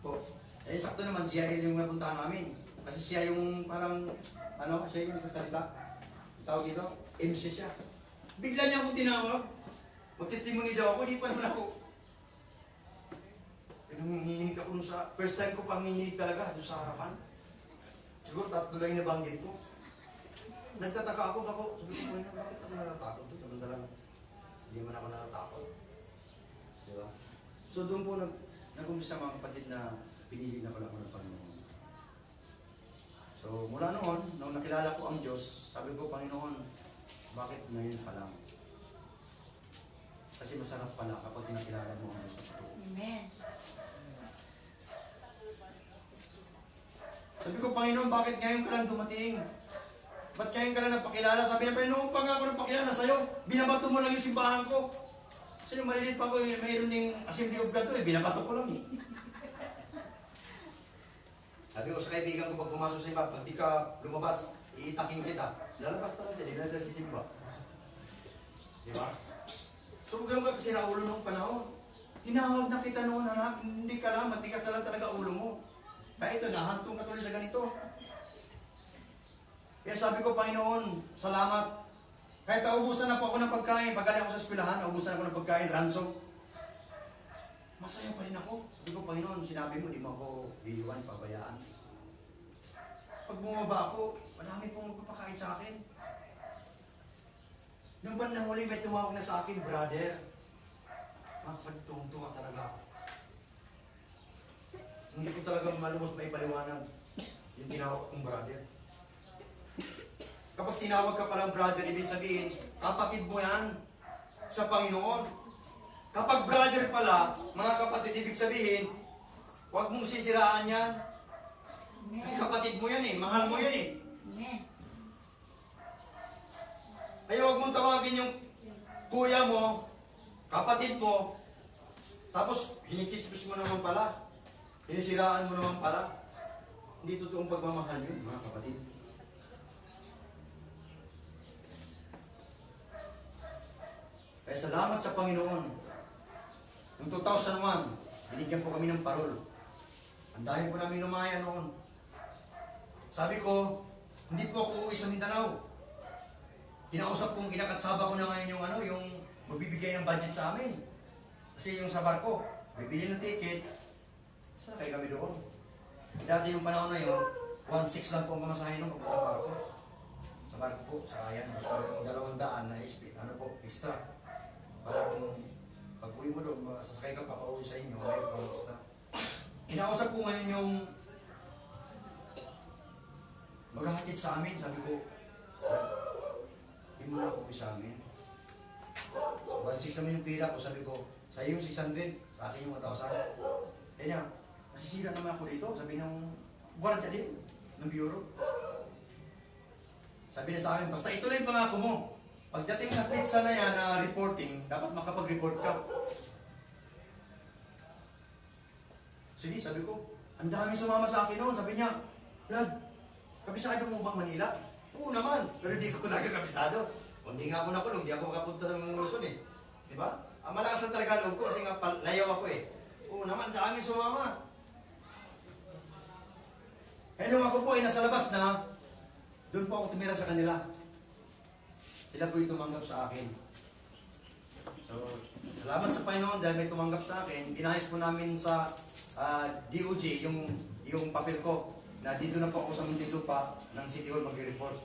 Po. Eh, sakto naman, GIL yung napuntahan namin. Kasi siya yung parang, siya yung nagsasalita. Tawag dito, MC siya. Bigla niya akong tinawag. Mag-testimony daw ako, di pa naman ako. Nanginginig ako dun sa, first time ko pang nanginginig talaga doon sa harapan. Siguro 3 lang yung nabanggit ko. Nagtataka ako, sabi ko, bakit ako natatakot? Samantalang, hindi man ako natatakot. Di ba? So doon po nag-umpisa mga kapatid na pinili na pala ko ng Panginoon. So mula noon, nung nakilala ko ang Diyos, sabi ko, Panginoon, bakit ngayon pa lang? Kasi masarap pala kapag tinakilala mo ang Diyos. Amen. Sabi ko, Panginoon, bakit ngayon ka lang dumating? Ba't ngayon ka lang nagpakilala? Sabi niya, Panginoon, pa nga ako nagpakilala sa'yo. Binabato mo lang yung simbahan ko. Kasi nung maliliit pa ko, mayroon ng Assembly of God to, binabato ko lang eh. Sabi ko sa kaibigan ko, pag pumasok sa simba, pag di ka lumabas, iitaking kita. Lalabas talaga siya, di na sa simba. Di ba? So, gano'n ka kasi na ulo nung panahon. Tinawag na kita noon, anak, hindi ka lang, matigas na lang talaga ulo mo. Kaya ito, nahantong ka tuloy sa ganito. Kaya sabi ko, Panginoon, salamat. Kahit naubusan na po ako ng pagkain, pag galing ako sa eskwelahan, naubusan ako ng pagkain, ransom. Masaya pa rin ako. Sabi ko, Panginoon, sinabi mo, di mo ako iiwan, pabayaan. Pag bumaba ako, marami pong magpapakain sa akin. Nung bandang huli, may tumawag na sa akin, brother. Makapagtungtunga talaga ako. Hindi ko talaga malumos may paliwanag yung tinawag kong brother. Kapag tinawag ka palang brother, ibig sabihin, kapatid mo yan sa Panginoon. Kapag brother pala, mga kapatid, ibig sabihin, huwag mong sisiraan yan. Kasi kapatid mo yan eh, mahal mo yan eh. Amen. Kaya huwag mong tawagin yung kuya mo, kapatid mo, tapos hinichispis mo naman pala. Sinisiraan mo naman pala. Hindi totoong pagmamahal yun, mga kapatid. Kaya salamat sa Panginoon. Noong 2001, binigyan po kami ng parol. Ang dami po namin lumaya noon. Sabi ko, hindi po ako uuwi sa Mindanao. Kinausap kong kinakatsaba ko na ngayon yung magbibigay ng budget sa amin. Kasi yung sa barko, bibili ng ticket, sakay kami doon. Dati yung panahon na yun, 1.6 lang po ang mamasahin nung papunta sa barko. Sa barko po, sa ayan, yung 200 na SP, extra. Para kung pag-uwi mo doon, sasakay ka pa, pauwi sa inyo, may pang extra. Kinausap ko ngayon yung maghahatid sa amin, sabi ko, hindi mo na ako sa amin. 1.6 naman yung pila ko, sabi ko, sa iyo yung 600, sa akin yung 1,000. Kaya niya, masisira naman ako dito, sabi ng warrant din, ng bureau. Sabi niya sa akin, basta ituloy yung pangako mo. Pagdating sa pizza na yan na reporting, dapat makapag-report ka. Sige, sabi ko, ang dami sumama sa akin noon. Sabi niya, Lad, kabisado mo bang Manila? Oo naman, pero di ko talaga kabisado. Kung di nga ako nakulong, di ako makapunta ng Luzon eh. Di ba? Ang malakas lang talaga loob ko kasi nga layaw ako eh. Oo naman, dami sumama. Kaya nung ako po ay nasa labas na, doon po ako tumira sa kanila. Sila po yung tumanggap sa akin. So, salamat sa Panginoon dahil may tumanggap sa akin. Pinayos po namin sa DOJ yung papel ko. na dito na po ako sa Muntinlupa ng City Hall mag-report.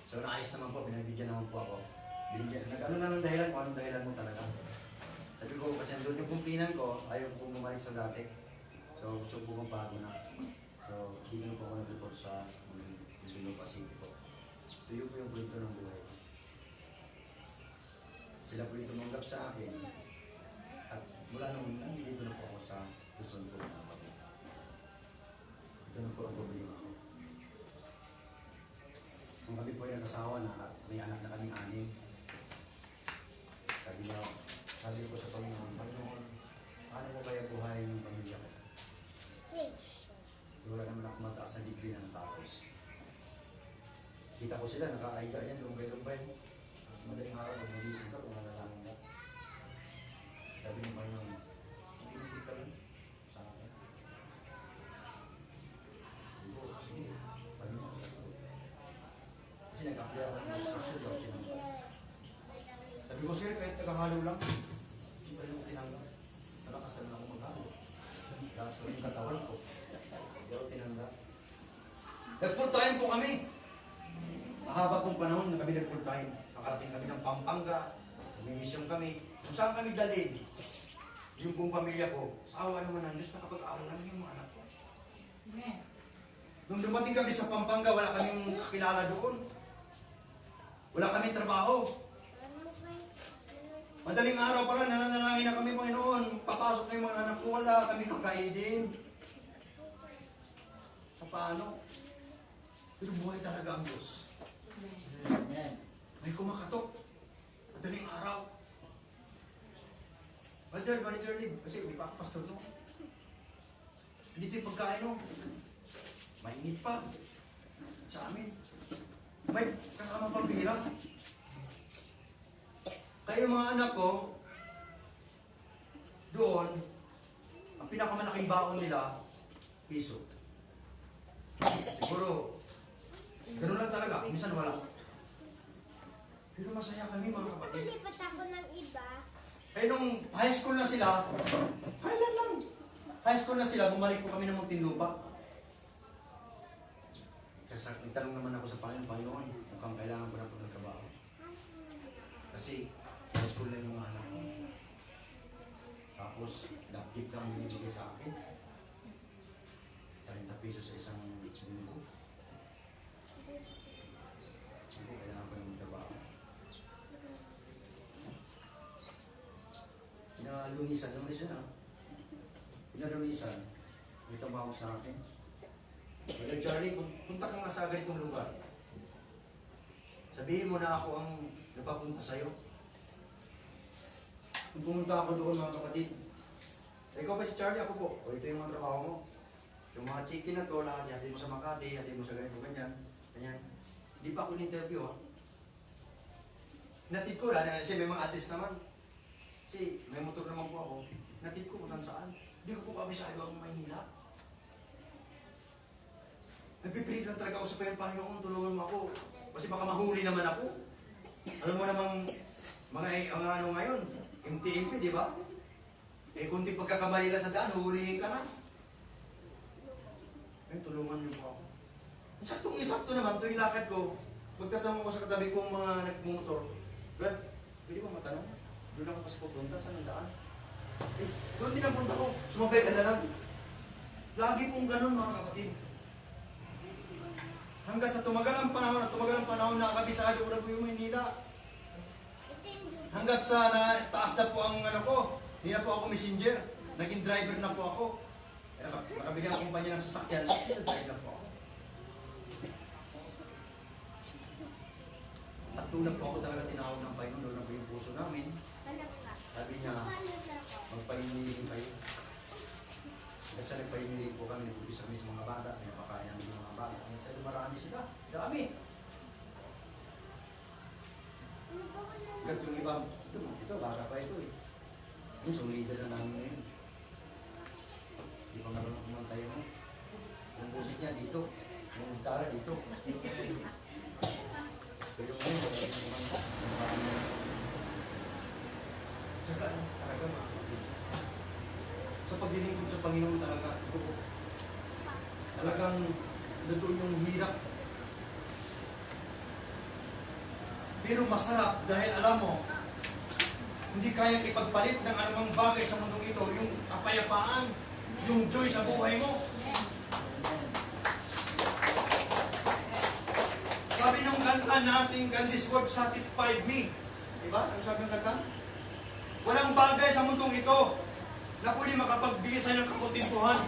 So naayos naman po, pinagbigyan naman po ako. Binigyan, nag-ano na ng dahilan kung anong dahilan mo talaga. Sabi ko, kasi doon yung kumpinan ko, ayaw po bumalik sa dati. So gusto po kong bago na. So dito na po ako nag-report sa Muntinlupa City po. So yun po yung kwento ng buhay ko. Sila po yung tumanggap sa akin. At mula nung nandito na po ako sa Luzon po na ako. Ito na po ang problema ko. Kung kami po ay nag-asawa na at may anak na kaming anim, sabi ko sa Panginoon, Panginoon, paano ko kaya buhay ng pamilya ko? Wala naman ako mataas na degree na natapos. Kita ko sila, naka-aiga yan, lumbay-lumbay. Madaling araw, pag nagising ka, kung nalalangin ka. Sabi ng Panginoon, hindi ka lang sa akin. Sige, Panginoon. Kasi nag-apply ako ng instruction daw, sabi ko, sir, kahit nagahalo lang, hindi pa rin ako tinanggap. Malakas na ako maghalo. Lakas na yung katawan ko. Hindi ako tinanggap. Nag-full time po kami. Mahaba pong panahon na kami nag-full time. Nakarating kami ng Pampanga, nag-mission kami. Kung saan kami dalhin, yung buong pamilya ko, sa awa naman ng Diyos, nakapag-aaral lang yung mga anak ko. Amen. Nung dumating kami sa Pampanga, wala kaming kakilala doon. Wala kaming trabaho. Madaling araw pa lang, nananalangin na kami, Panginoon. Papasok na yung mga anak ko, wala kami kakainin. Paano? Pero buhay talaga ang Diyos. Amen. May kumakatok. Madaling araw. Brother, balik leave. Kasi may pastor no. Dito yung pagkain no. Mainit pa. Sa amin. May kasama pang bihira. Kaya yung mga anak ko, doon, ang pinakamalaking baon nila, piso. Siguro, gano'n lang talaga. Minsan wala. Pero masaya kami mga kapatid. Nilipat ako ng iba. Eh nung high school na sila, kailan lang? High school na sila, bumalik po kami ng Muntinlupa. Nagtanong naman ako sa Panginoon, mukhang kailangan ko na po ng trabaho. Kasi, high school na yung mga anak ko. Tapos, laptop lang binibigay sa akin. 30 pesos sa isang linggo. Hindi, kailangan ko ng trabaho. Pinalunisan naman siya na. Pinalunisan. May trabaho sa akin. Brother Charlie, punta ka nga sa ganitong lugar. Sabihin mo na ako ang napapunta sa'yo. Kung pumunta ako doon mga kapatid, ikaw ba si Charlie? Ako po. O ito yung mga trabaho mo. Yung mga chicken na to, lahat hatid mo sa Makati, hatid mo sa ganito, ganyan. Ganyan. Hindi pa ako in-interview ha. Natid ko, dahil kasi may mga artist naman. Kasi may motor naman po ako. Natid ko kung saan. Hindi ko po kabisado ang Maynila. Nagpipilit lang talaga ako sa Panginoon, tulungan mo ako. Kasi baka mahuli naman ako. Alam mo namang mga ano ngayon, MTMP, di ba? Eh, kunting pagkakamali lang sa daan, huhulihin ka na. Eh, tulungan niyo po ako. Saktong-isakto naman, tuwing lakad ko, magtatanong ko sa katabi kong mga nagmumotor, Brad, pwede ba matanong? Doon ako kasi pupunta, saan ang daan? Eh, doon din ang punta ko, sumabay ka na lang. Lagi pong ganun mga kapatid. Hanggang sa tumagal ang panahon, nakakabisado ko na po yung Maynila. Hanggat sa taas na po ang ano ko, hindi na po ako messenger, naging driver na po ako. Nakabigyan ang kumpanya ng sasakyan, still driver na po ako. Tatulad po ako talaga tinawag ng Panginoon, doon na po yung puso namin. Sabi niya, magpahinili kayo. At sa nagpahinili po kami, nag-upis kami sa mga bata, may pakain namin ng mga bata. At sa marami sila, dami. Hanggat yung iba, ito, baka pa ito eh. Yung sumulida na namin ngayon. Hindi pa marunong kumantay mo. Yung busit niya dito, yung gitara dito. Pero ngayon, wala rin kumanta. Tsaka, talaga mga kapatid. Sa paglilingkod sa Panginoon talaga, ito po. Talagang doon yung hirap. Pero masarap dahil alam mo, hindi kayang ipagpalit ng anumang bagay sa mundong ito, yung kapayapaan, yung joy sa buhay mo. Sabi nung kanta natin, "God, this world satisfied me." Diba? Ano sabi ng kanta? Walang bagay sa mundong ito na pwede makapagbigay sa'yo ng kakontentuhan.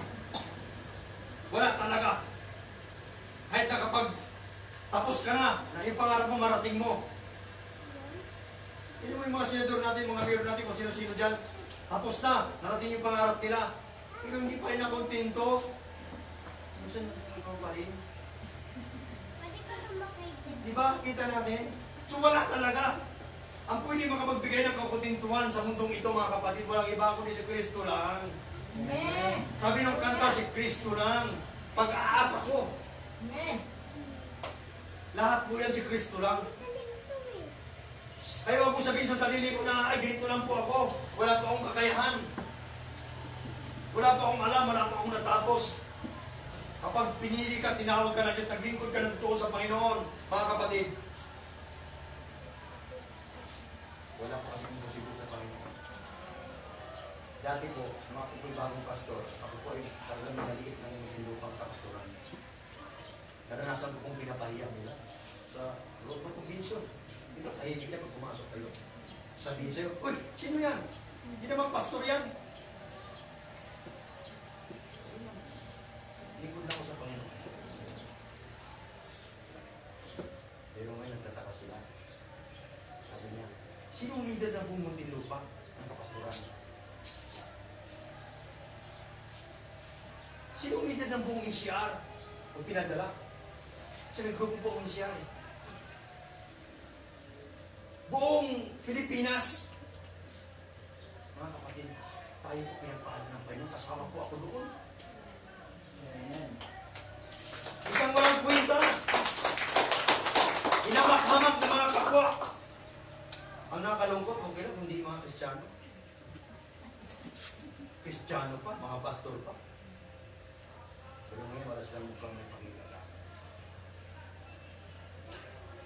Wala talaga. Kahit na kapag tapos ka na yung pangarap mo, marating mo. Hindi mo yung mga senador natin, mga mayor natin, kung sino-sino dyan, tapos na, narating yung pangarap nila. Pero hindi pa rin nakontento. Saan natin pa rin? Di ba? Kita natin? So wala talaga. Ang pwede makapagbigay ng kakontentuhan sa mundong ito, mga kapatid, walang iba kundi si Kristo lang. Amen. Sabi ng kanta, si Kristo lang. Pag-aasa ko. Amen. Lahat po yan si Kristo lang. Ay, huwag mo sabihin sa sarili ko na, ay, ganito lang po ako. Wala pa akong kakayahan. Wala pa akong alam, wala pa akong natapos. Kapag pinili ka, tinawag ka na dyan, naglingkod ka ng totoo sa Panginoon, mga kapatid, wala pa kasing imposible sa Panginoon. Dati po, mga ako po'y bagong pastor, ako po ay talagang naliit ng lupang kapastoran. Naranasan ko kong pinapahiya nila sa loob ng probinsyon. Ito, tahimik na pag pumasok kayo. Sabihin sa'yo, "Uy, sino yan? Hindi naman pastor yan." Lingkod na ako sa Panginoon. Pero ngayon nagtataka sila. Sabi niya, "Sinong leader ng buong Muntinlupa ng kapastoran? Sinong leader ng buong NCR? O pinadala? Kasi may grupo po akong NCR eh. Buong Pilipinas." Mga kapatid, tayo po pinagpahal ng Panginoon. Kasama po ako doon. Amen. Isang walang kwenta. Inamak-hamak ng mga kapwa. Ang nakalungkot, okay lang, hindi mga Kristiyano. Kristiyano pa, mga pastor pa. Pero ngayon, wala silang mukhang may pakita sa akin.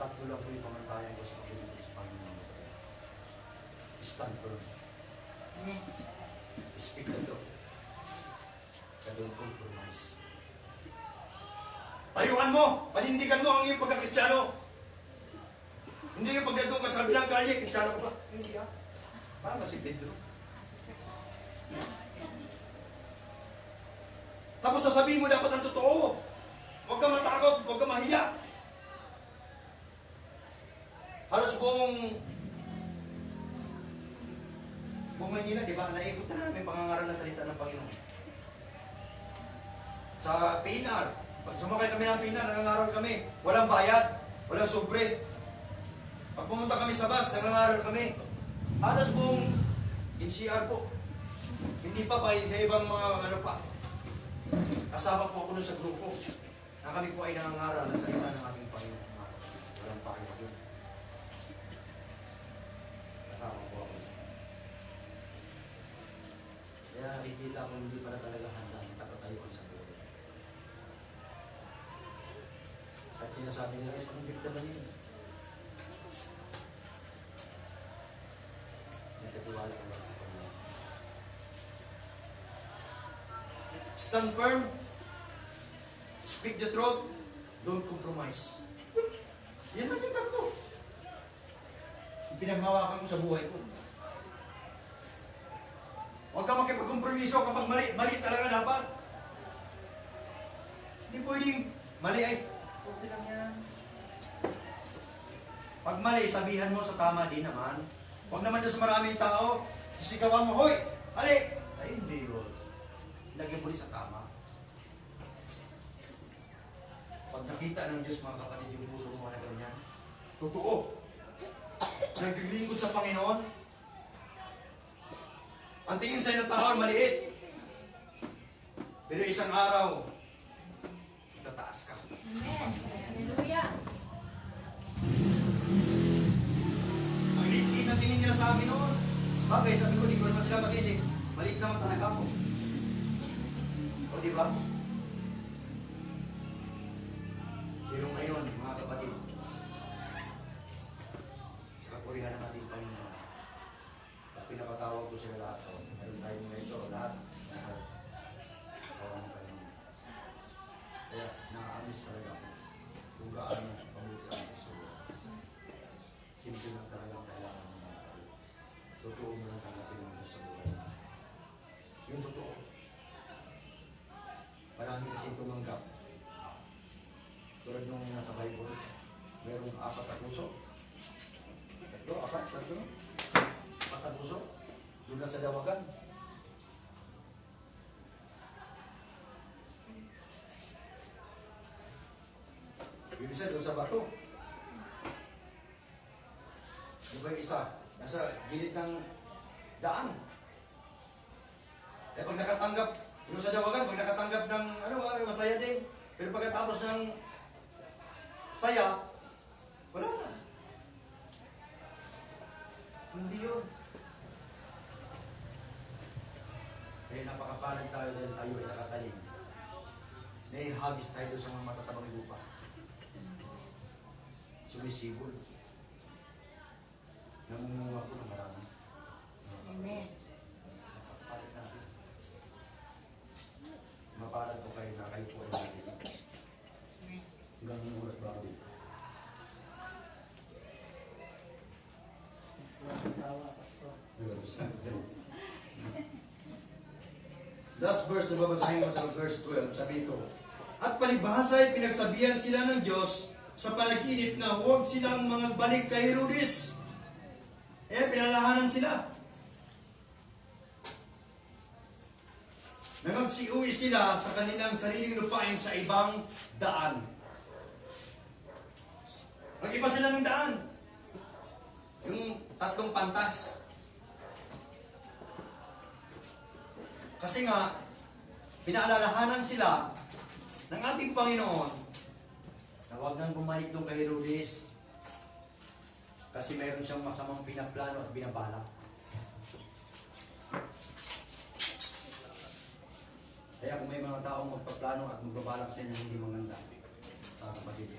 Tatlo lang po yung pamantayan ko sa pagdating sa Panginoon. Stand firm. Amen. Speak the truth. Don't compromise. Tayuan mo! Panindigan mo ang iyong pagka-Kristiyano. Hindi yung pagdating ka sa kabilang kalye, Kristiyano ka ba? Hindi ah. Parang si Pedro. Tapos sasabihin mo dapat ang totoo. Huwag ka matakot, huwag ka mahiya. Halos buong Manila, di ba? Naikot na namin pangangaral na salita ng Panginoon. Sa PNR, pag sumakay kami ng PNR, nangangaral kami. Walang bayad, walang sobre. Pag pumunta kami sa bus, nangangaral kami. Halos buong NCR po. Hindi pa sa ibang mga ano pa. Kasama po ako nun sa grupo na kami po ay nangangaral ng salita ng ating Panginoon. Walang bayad yun. Kasama po ako. Kaya nakikita ko hindi pa na talaga handa ang takatayuan sa buhay. At sinasabi nila, convict naman yun. Nagkatiwala ka lang sa Panginoon. Stand firm. Speak the truth. Don't compromise. Yan lang yung tatlo. Yung pinaghawakan ko sa buhay ko. Huwag ka makipagkompromiso kapag mali. Mali talaga dapat. Hindi pwedeng mali ay, okay lang yan. Pag mali, sabihan mo sa tama din naman. Huwag naman doon sa maraming tao, sisigawan mo, "Hoy, mali!" Ay, hindi yun. Lagyan mo rin sa tama. Pag nakita ng Diyos, mga kapatid, yung puso mo na ganyan, totoo. Naglilingkod sa Panginoon. Ang tingin sa'yo ng tao ay maliit. Pero isang araw, itataas ka. Amen. Hallelujah. Ang liit na tingin nila sa akin noon. Bagay, sabi ko, di ko naman sila mag-isip. Maliit naman talaga ako. O di ba? kapatid. Sa kapurihan na natin Panginoon. At pinapatawag ko sila lahat. O, meron tayo mga ito, lahat. Kawan ng Panginoon. Kaya, nakaamis talaga ako. Kung gaano, pamuti ako sa iyo. Simple lang talagang kailangan mo mga tayo. Totoo mo lang tanggapin mo sa buhay. Yung totoo. Marami kasi tumanggap. Tulad nung nasa Bible, mayroong 4 na puso. 3, 4, 4 na puso. Doon na sa dawagan. Yung isa doon sa bato. Yung ba yung isa? Nasa gilid ng daan. Eh pag nakatanggap, yung sa dawagan, pag nakatanggap ng masaya din. Pero pagkatapos ng saya, wala na. Hindi yun. Kaya napakapalag tayo dahil tayo ay nakatalim. Naihagis tayo sa mga matatabang lupa. Sumisibol. Namungunga po ng marami. Amen. Napakapalag natin. Mapalag ko kayo na kayo po ay natin. Amen. Hanggang ng oras ba dito? Last verse na babasahin ko sa verse 12, sabi ito, at palibhasa ay pinagsabihan sila ng Diyos sa panaginip na huwag silang mga balik kay Herodes. Eh, pinalahanan sila. Nangagsiuwi sila sa kanilang sariling lupain sa ibang daan. Nag-iba sila ng daan. Yung 3 pantas. Kasi nga, pinaalalahanan sila ng ating Panginoon na huwag nang bumalik doon kay Herodes kasi mayroon siyang masamang pinaplano at binabalak. Kaya kung may mga taong magpaplano at magbabalak sa inyo, hindi maganda. Kapatid.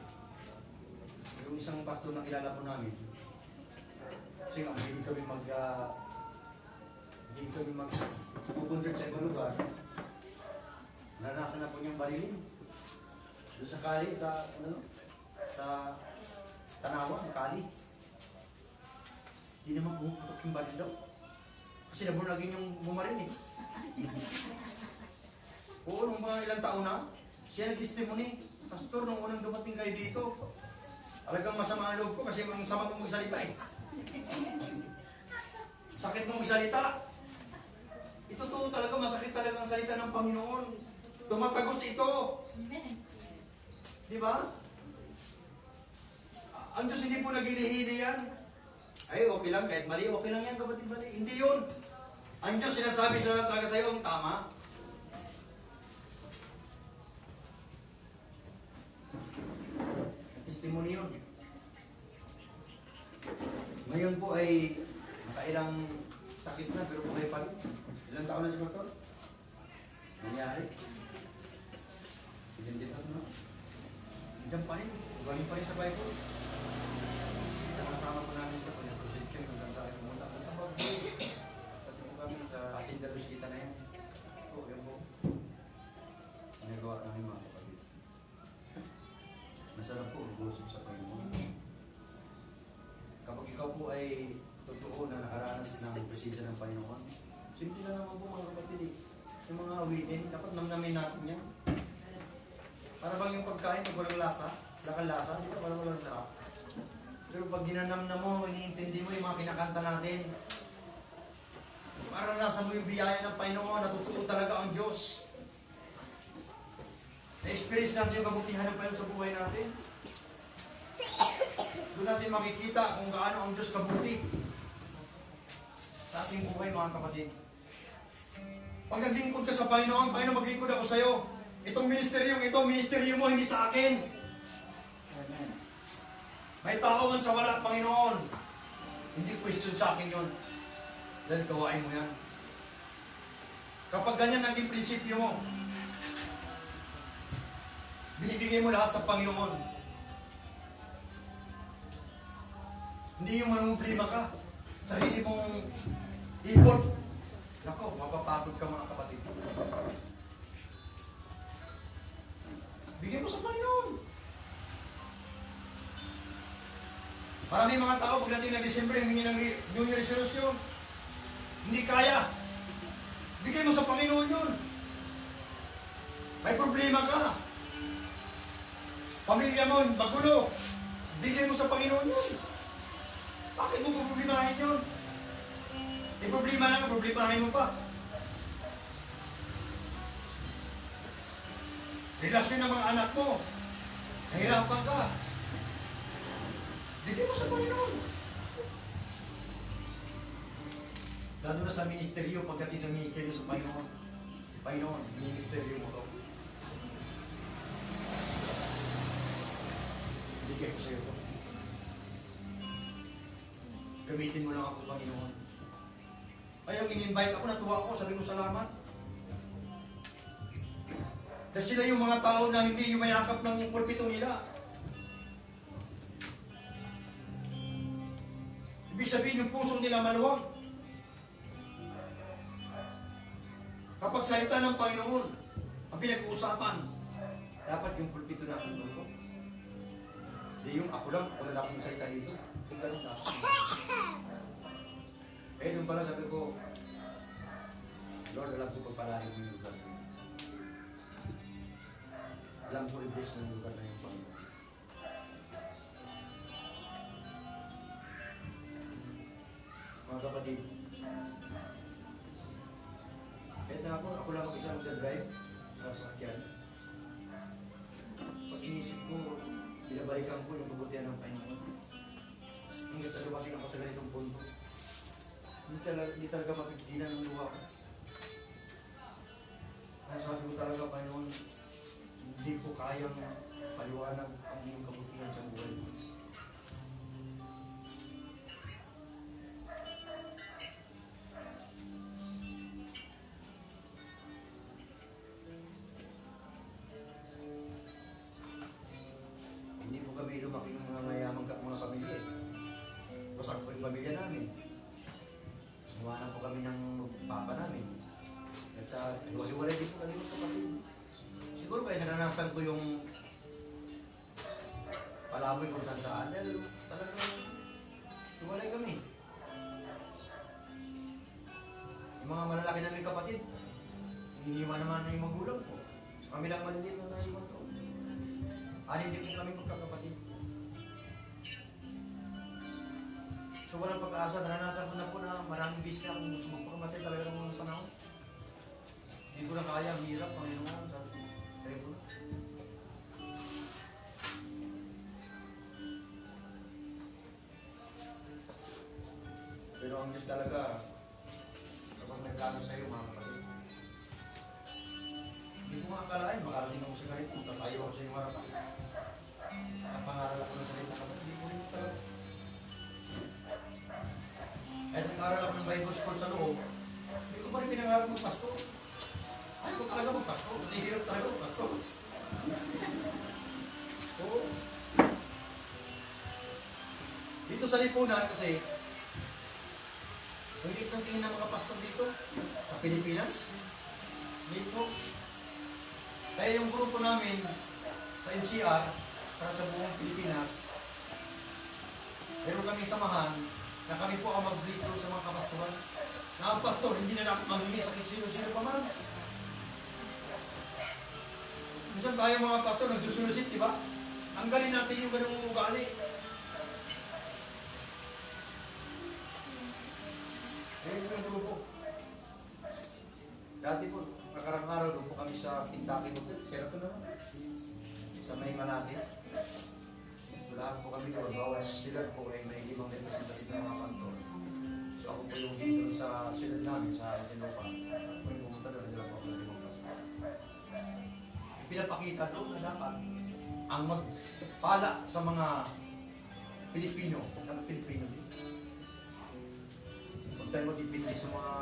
Yung isang pastor na kilala po namin, kasi nga, hindi kami mag-convert sa ibang lugar. Naranasan na po niyang barilin. Doon sa Kali, sa Tanawa, sa Kali. Hindi naman pumuputok yung baril daw. Kasi nabon lagi niyong bumaril eh. Oo, nung mga ilang taon na, siya nag-testimony. Pastor, nung unang dumating kayo dito, talagang masama ang loob ko kasi sama mong magsalita eh. Sakit mong magsalita. Ito to talaga, masakit talaga ang salita ng Panginoon. Tumatagos ito. Amen. Di ba? Ang Diyos hindi po naghihili yan. Ay, okay lang, kahit mali, okay lang yan, kapatid mali. Hindi yun. Ang Diyos sinasabi sa talaga sa iyo ang tama. Testimony yun. Ngayon po ay nakailang sakit na pero buhay pa rin. Ilang taon na si Pastor? Nangyari? Hindi pa no? Diyan pa rin. Galing pa rin sa Bible. Nakasama po namin siya kung yung prosection hanggang sa aking pumunta. Sa Bible. Pati po kami sa Asindarus kita na yan. Oo, yun po. Nagawa namin mga kapatid. Masarap po mag-usap sa Panginoon. Kapag ikaw po ay totoo na nakaranas ng presensya ng Panginoon, simple na naman po mga kapatid eh. Yung mga awitin, dapat namnamin natin yan. Para bang yung pagkain pag walang lasa, lakang lasa, di ba walang sarap. Pero pag ginanamnam mo, iniintindi mo yung mga kinakanta natin, para nasa mo yung biyaya ng Panginoon, natutuo talaga ang Diyos. Na-experience natin yung kabutihan ng Panginoon sa buhay natin. Doon natin makikita kung gaano ang Diyos kabuti sa ating buhay mga kapatid. Pag naglingkod ka sa Panginoon, Panginoon maglingkod ako sa iyo. Itong ministeryo mo, hindi sa akin. Amen. May tao man sa wala, Panginoon. Hindi question sa akin yun. Dahil gawain mo yan. Kapag ganyan naging prinsipyo mo, binibigay mo lahat sa Panginoon. Hindi yung problema ka. Sarili mong ipon. Nako, mapapagod ka mga kapatid. Bigyan mo sa Panginoon. Maraming mga tao, pagdating ng December, humingi ng New Year resolution. Hindi kaya. Bigyan mo sa Panginoon yun. May problema ka. Pamilya mo, magulo. Bigyan mo sa Panginoon yun. Bakit mo problemahin yun? Problema na nga, problemahin mo pa. Relasyon ng mga anak mo. Nahirapan ka. Bigyan mo sa Panginoon. Lalo na sa ministeryo, pagdating sa ministeryo sa Panginoon. Panginoon, ministeryo mo to. Bigyan ko sa iyo to. Gamitin mo lang ako, Panginoon. Ayaw, in-invite ako, natuwa ako, sabi ko salamat. Dahil sila yung mga tao na hindi yung mayakap ng pulpito nila. Ibig sabihin yung puso nila maluwag. Kapag salita ng Panginoon, ang pinag-uusapan, dapat yung pulpito natin maluwag. Hindi yung ako lang akong salita dito. Yung ganun na. Eh, doon pala sabi ko, Lord, alam ko pagpalahin mo yung lugar ko. Alam ko i-bless mo yung lugar na yung Panginoon. Mga kapatid, kahit na ako lang mag-isa mag-drive sa sasakyan. Pag inisip ko, binabalikan ko yung kabutihan ng Panginoon. Hanggang sa dumating ako sa ganitong punto. Hindi talaga mapigilan ng luha ko. Kaya sabi ko talaga, Panginoon, hindi ko kayang paliwanag ang iyong kabutihan sa buhay mo. Hindi po kami lumaki ng mga mayamang mga pamilya eh. Wasak po yung pamilya namin. Sumahan po kami ng papa namin. At sa hiwa-hiwalay din po kami ng kapatid. Siguro kaya naranasan ko yung palaboy kung saan saan. Dahil talagang hiwalay kami. Yung mga malalaki namin kapatid, iniwan naman yung magulang ko. So kami lang maliliit na naiwan ko. Anim din kami magkakapatid. So walang pag-asa, naranasan ko na po na maraming bis na kung gusto magpakamatay talaga ng mga panahon. Hindi ko na kaya, ang hirap, Panginoon. Sabi ko, kaya ko na. Pero ang Diyos talaga, kapag nagkano sa'yo, mga kapatid, hindi ko makakalain, makarating ako sa ganito, tatayo ako sa iyong harapan. At pangaral ako ng salita kapatid, hindi ko rin talaga. Kahit nag-aral ako ng Bible School sa loob, hindi ko pa rin pinangarap mag-pasto. Ayaw ko talaga mag-pasto, kasi hirap talaga mag-pasto. Oo. Dito sa lipunan kasi, ang liit ng tingin ng mga pastor dito, sa Pilipinas, dito. Kaya yung grupo namin sa NCR, sa buong Pilipinas, meron kaming samahan na kami po ang mag-bless doon sa mga kapastoran. Na ang pastor, hindi na namin manghingi sa sino-sino pa man. Minsan tayo mga pastor, nagsusulisit, di ba? Ang galing natin yung ganung ugali. Ayun yung grupo. Dati po, nakarang araw doon po kami sa Kentucky Hotel. Sarap na naman. Sa may Malate. So lahat po kami doon. Bawat sila po ay may 5 representative ng mga pastor. So ako po yung dito sa sila namin, sa Tinopa. Kung pumunta doon, sila po ako ng 5 pastor. Pinapakita doon na dapat ang magpala sa mga Pilipino. Ang Pilipino din. Huwag tayo mag-ipindi sa mga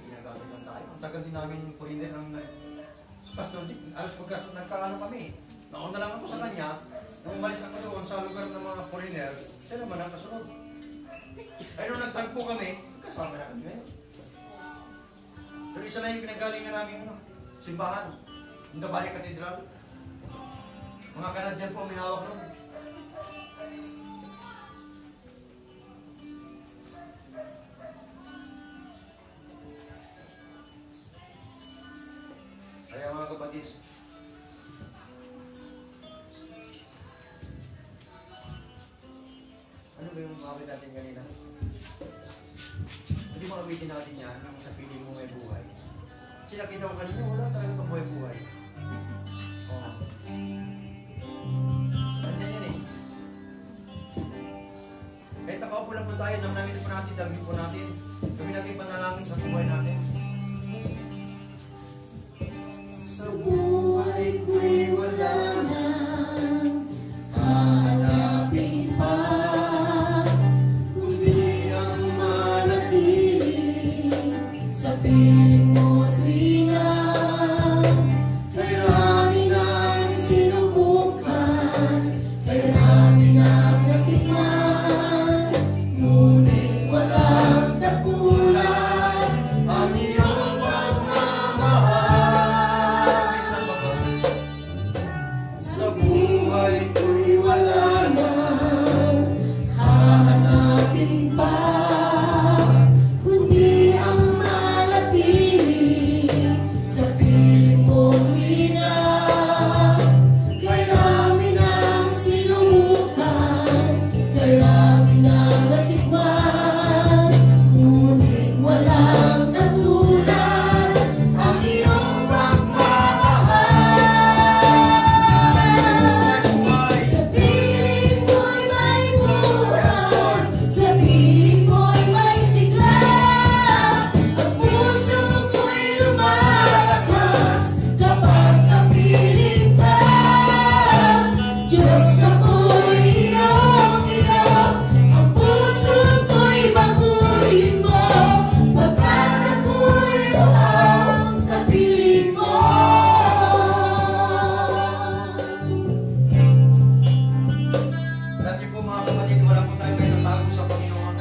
ginagamit lang tayo. Ang tagal din namin foreigner ng Pastor Dick. Alas pagkas nagkaano kami. Nauna lang ako sa kanya, nung umalis ako doon sa lugar ng mga foreigner, siya naman ang kasunod. Ay nung nagtagpo kami, kasama na kami ngayon. Pero isa lang yung pinagalingan namin simbahan. Yung Nabali Cathedral. Mga Canadian po may hawak nun. Kaya mga kapatid, ano ba yung makapit natin kanina? Hindi mo kabitin natin yan nang sa piling mo may buhay. Kasi nakita ko kanina, wala talaga pang buhay-buhay. Oo. Nandiyan yan eh. Kahit nakaupo lang po tayo, nang namin po natin, dami po natin. Gawin natin panalangin sa buhay natin. Sa buhay ko'y wala na hahanapin pa, kundi ang manatili sa piling mo tuwina. Kay rami nang sinubukan, kay rami nang natikman, ngunit walang katulad ang iyong pagmamahal. Minsan ba ba? Sa buhay ko'y wala nang hahanapin pa, kundi ang manatili sa piling mo tuwina. Kay rami nang sinubukan, kay rami nang natikman, ngunit walang katulad ang iyong pagmamahal. Sa piling mo'y may buhay, sa piling mo'y may sigla, ang puso ko'y lumalakas kapag kapiling ka. Diyos, ako'y iyong-iyo, ang puso ko'y baguhin mo, pagkat ako'y uhaw sa piling mo. Alam niyo po mga kapatid, wala po tayong may natago sa Panginoon.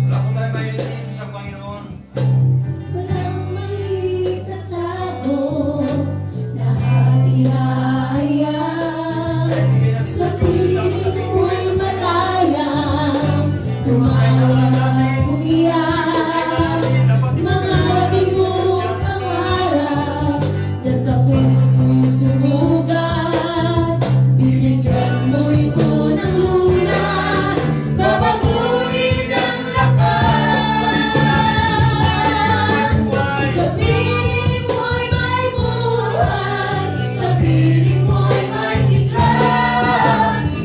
Wala po tayong may natago sa Panginoon. Walang maitatago, lahat ihahayag. Kaya bigay natin Sa sa Diyos yung dapat piling natin ibigay mo'y sa Panginoon. malayang, Kailangan natin, umiyak. natin, dapat Mga ibigay bigo natin sa pangarap na sa puso sumugat, bibigyan mo ito ng lunas, babaguhin ang lakas. Sa piling mo'y may buhay, sa piling mo'y may sigla,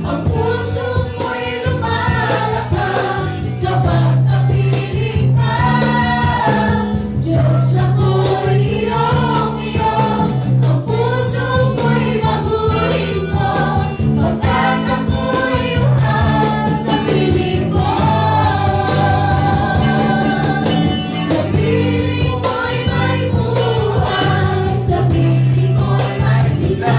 ang puso ko'y lumalakas kapag kapiling ka. Diyos, ako'y iyong-iyo, ang puso ko'y baguhin mo, pagkat ako'y uhaw sa piling mo. Sa piling mo'y may buhay, sa piling mo'y may sigla,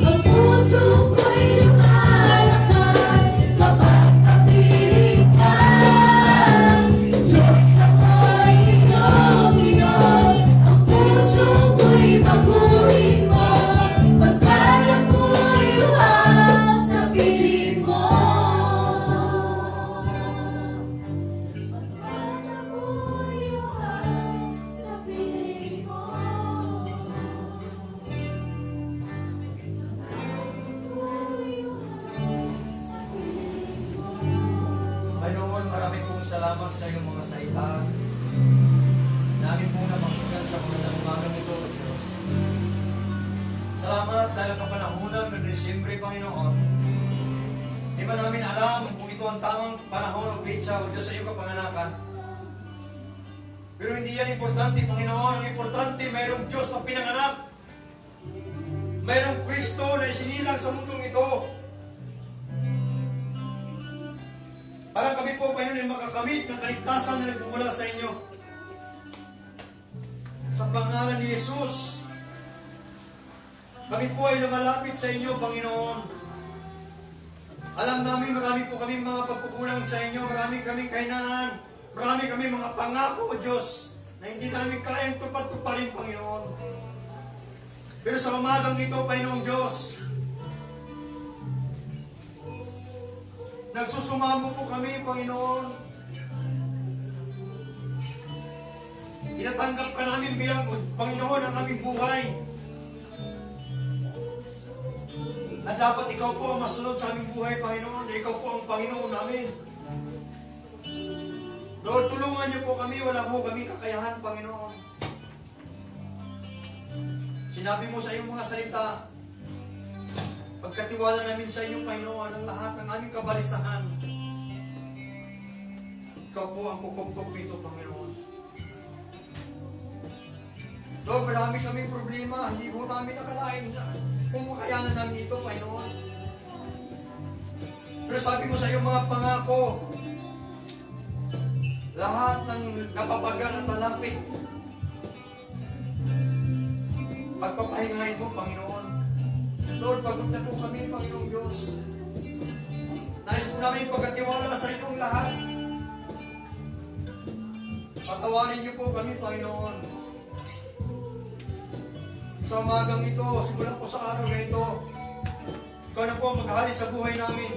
ang puso ko'y lumalakas kapag kapiling ka. Diyos, ako'y iyong-iyo, ang puso ko'y baguhin mo, pagkat ako'y uhaw sa piling mo. Pagkat ako'y uhaw sa piling mo. Panginoon, marami pong salamat sa iyong mga salita. Namin pong napakinggan sa mga umagang ito, Diyos. Salamat dahil ang kapanahunan ng Disyembre, Panginoon. Di ba namin alam kung ito ang tamang panahon o pizza o Diyos sa iyong kapanganakan? Pero hindi yan importante, Panginoon. Ang importante, mayroong Diyos na pinanganak. Mayroong Kristo na isinilang sa mundong ito. Para kami po, Panginoon, ay makakamit ng kaligtasan na nagmumula sa inyo. Sa pangalan ni Jesus, Kami po ay lumalapit sa inyo, Panginoon. Alam namin marami po kami mga pagkukulang sa inyo, marami kami kahinaan, marami kami mga pangako, O Diyos, na hindi namin kayang tupad-tuparin, Panginoon. Pero sa umagang ito, Panginoong Diyos, nagsusumamo po kami, Panginoon. Tinatanggap ka namin bilang Panginoon ang aming buhay. At dapat ikaw po ang masunod sa aming buhay, Panginoon. Ikaw po ang Panginoon namin. Lord, tulungan niyo po kami. Wala po kami kakayahan, Panginoon. Sinabi mo sa iyong mga salita, pagkatiwala namin sa inyo, Panginoon, ang lahat ng aming kabalisahan. Ikaw po ang kukumpok nito, Panginoon. Lord, marami kaming problema. Hindi po namin nakalain na kung makayanan namin ito, Panginoon. Pero sabi mo sa iyong mga pangako, lahat ng napapagal at talapit, pagpapahingahin mo, Panginoon. Lord, pagod na po kami, Panginoong Diyos. Nais po namin pagkatiwala sa inyong lahat. Patawarin niyo po kami, Panginoon. Sa umagang ito, simula po sa araw na ito, ikaw na po ang maghali sa buhay namin.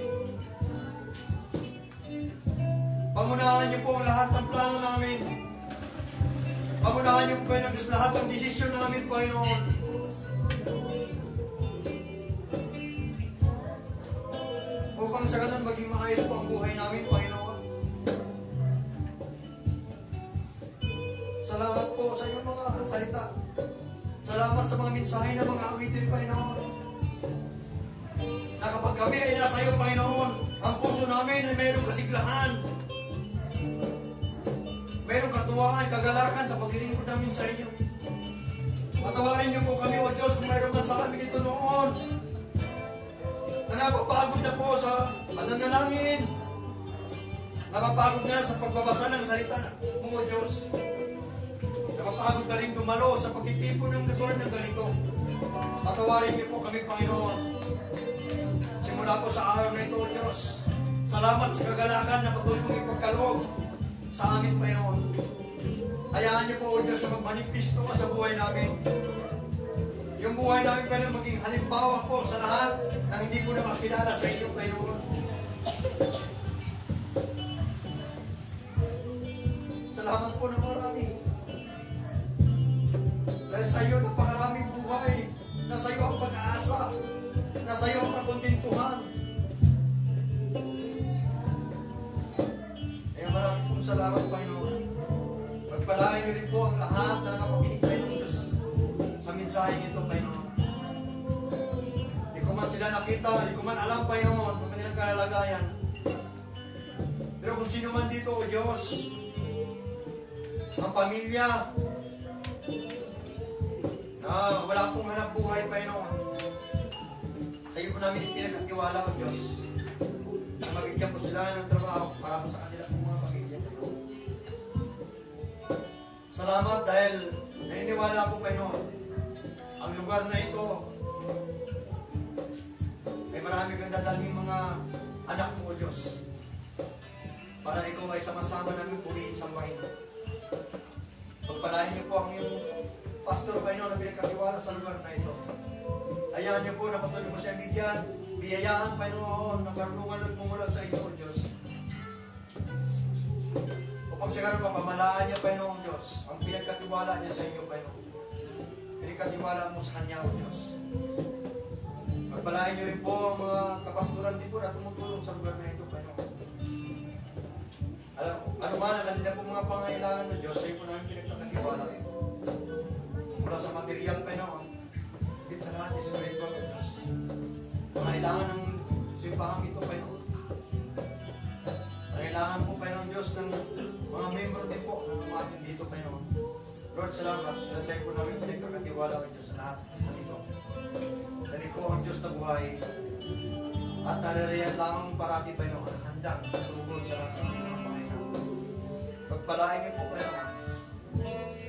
Pangunahan niyo po ang lahat ng plano namin. Pangunahan niyo po ng Diyos lahat ng desisyon namin, Panginoon. Upang sa ganun maging maayos po ang buhay namin, Panginoon. Salamat po sa inyong mga salita. Salamat sa mga mensahe ng mga awitin, Panginoon. Na kapag kami ay nasa iyo, Panginoon, ang puso namin ay mayroong kasiglahan. Mayroong katuwaan, kagalakan sa paglilingkod namin sa inyo. Patawarin niyo po kami, O Diyos, kung mayroong man sa amin ito noon. Na napapagod na po sa pananalangin. Napapagod na sa pagbabasa ng salita mo, O Diyos. Napapagod na rin dumalo sa pagtitipon ng kasura ng ganito. Patawarin niyo po kami, Panginoon. Simula po sa araw na ito, O Diyos. Salamat sa kagalakan na patuloy mong ipagkaloob sa amin, Panginoon. Hayaan niyo po, O Diyos, na magmanipisto ka sa buhay namin. Yung buhay namin, Panginoon, maging halimbawa po sa lahat na hindi po na makilala sa inyo, Panginoon. Salamat po ng marami. Dahil sa iyo, napakaraming buhay. Nasa iyo ang pag-aasa. Nasa iyo ang kakontentuhan. Kaya maraming pong salamat, Panginoon. Pagpalain niyo rin po ang lahat na nakapakinig kayo ng Diyos sa mensaheng ito, Panginoon. Hindi ko man sila nakita, hindi ko man alam, Panginoon, ang kanilang kalalagayan. Pero kung sino man dito, O Diyos, ang pamilya, wala pong hanap buhay, Panginoon. Sa iyo po namin pinagkatiwala, O Diyos. Na mabigyan po sila ng trabaho para po sa kanila pong mga pamilya, Panginoon. Salamat dahil naniniwala ko, Panginoon, ang lugar na ito ay marami kang dadalhin mga anak mo, O Diyos. Para ikaw ay sama-sama namin purihin sa buhay. Pagpalain niyo po ang iyong pastor, Panginoon, na pinagkatiwala sa lugar na ito. Hayaan niyo po na patuloy mo siya bigyan, biyayaan, Panginoon, ng karunungan at mumula sa inyo, O Diyos. Upang sa karoon pamalaan niya, Panginoon Diyos, ang pinagkatiwala niya sa inyo, Panginoon. Pinagkatiwala mo sa Kanya, O Diyos. Pagpalain niyo rin po ang mga kapastoran din po na tumutulong sa lugar na ito, Panginoon. Ano man ang kanila po mga pangailangan, O Diyos, sa iyo po namin pinagkatiwala. Mula sa material, Panginoon, higit sa lahat, spiritual, O Diyos. Pangailangan ng simbahan ito, Panginoon. Pangailangan po, Panginoon Diyos, ng mga membro din po ng ating dito, Panginoon. Lord, salamat. Dahil sa iyo po namin pinagkakatiwala, O Diyos, sa lahat ng ito. Dahil ikaw ang Diyos na buhay. At naririyan lamang parati, Panginoon, handang tugod sa lahat ng mga pangailangan. Pagpalain niyo po, Panginoon,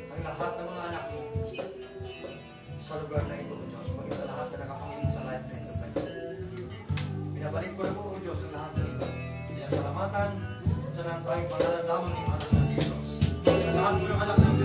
ang lahat ng mga anak mo sa lugar na ito, O Diyos, maging sa lahat lahat na nakapanginom sa life and sa Panginoon. Pinabalik ko na po, O Diyos, ang lahat ng ito. Pinasalamatan sa lahat tayong pangalan lamang ni Anak na Jesus. Ang lahat po ng anak ng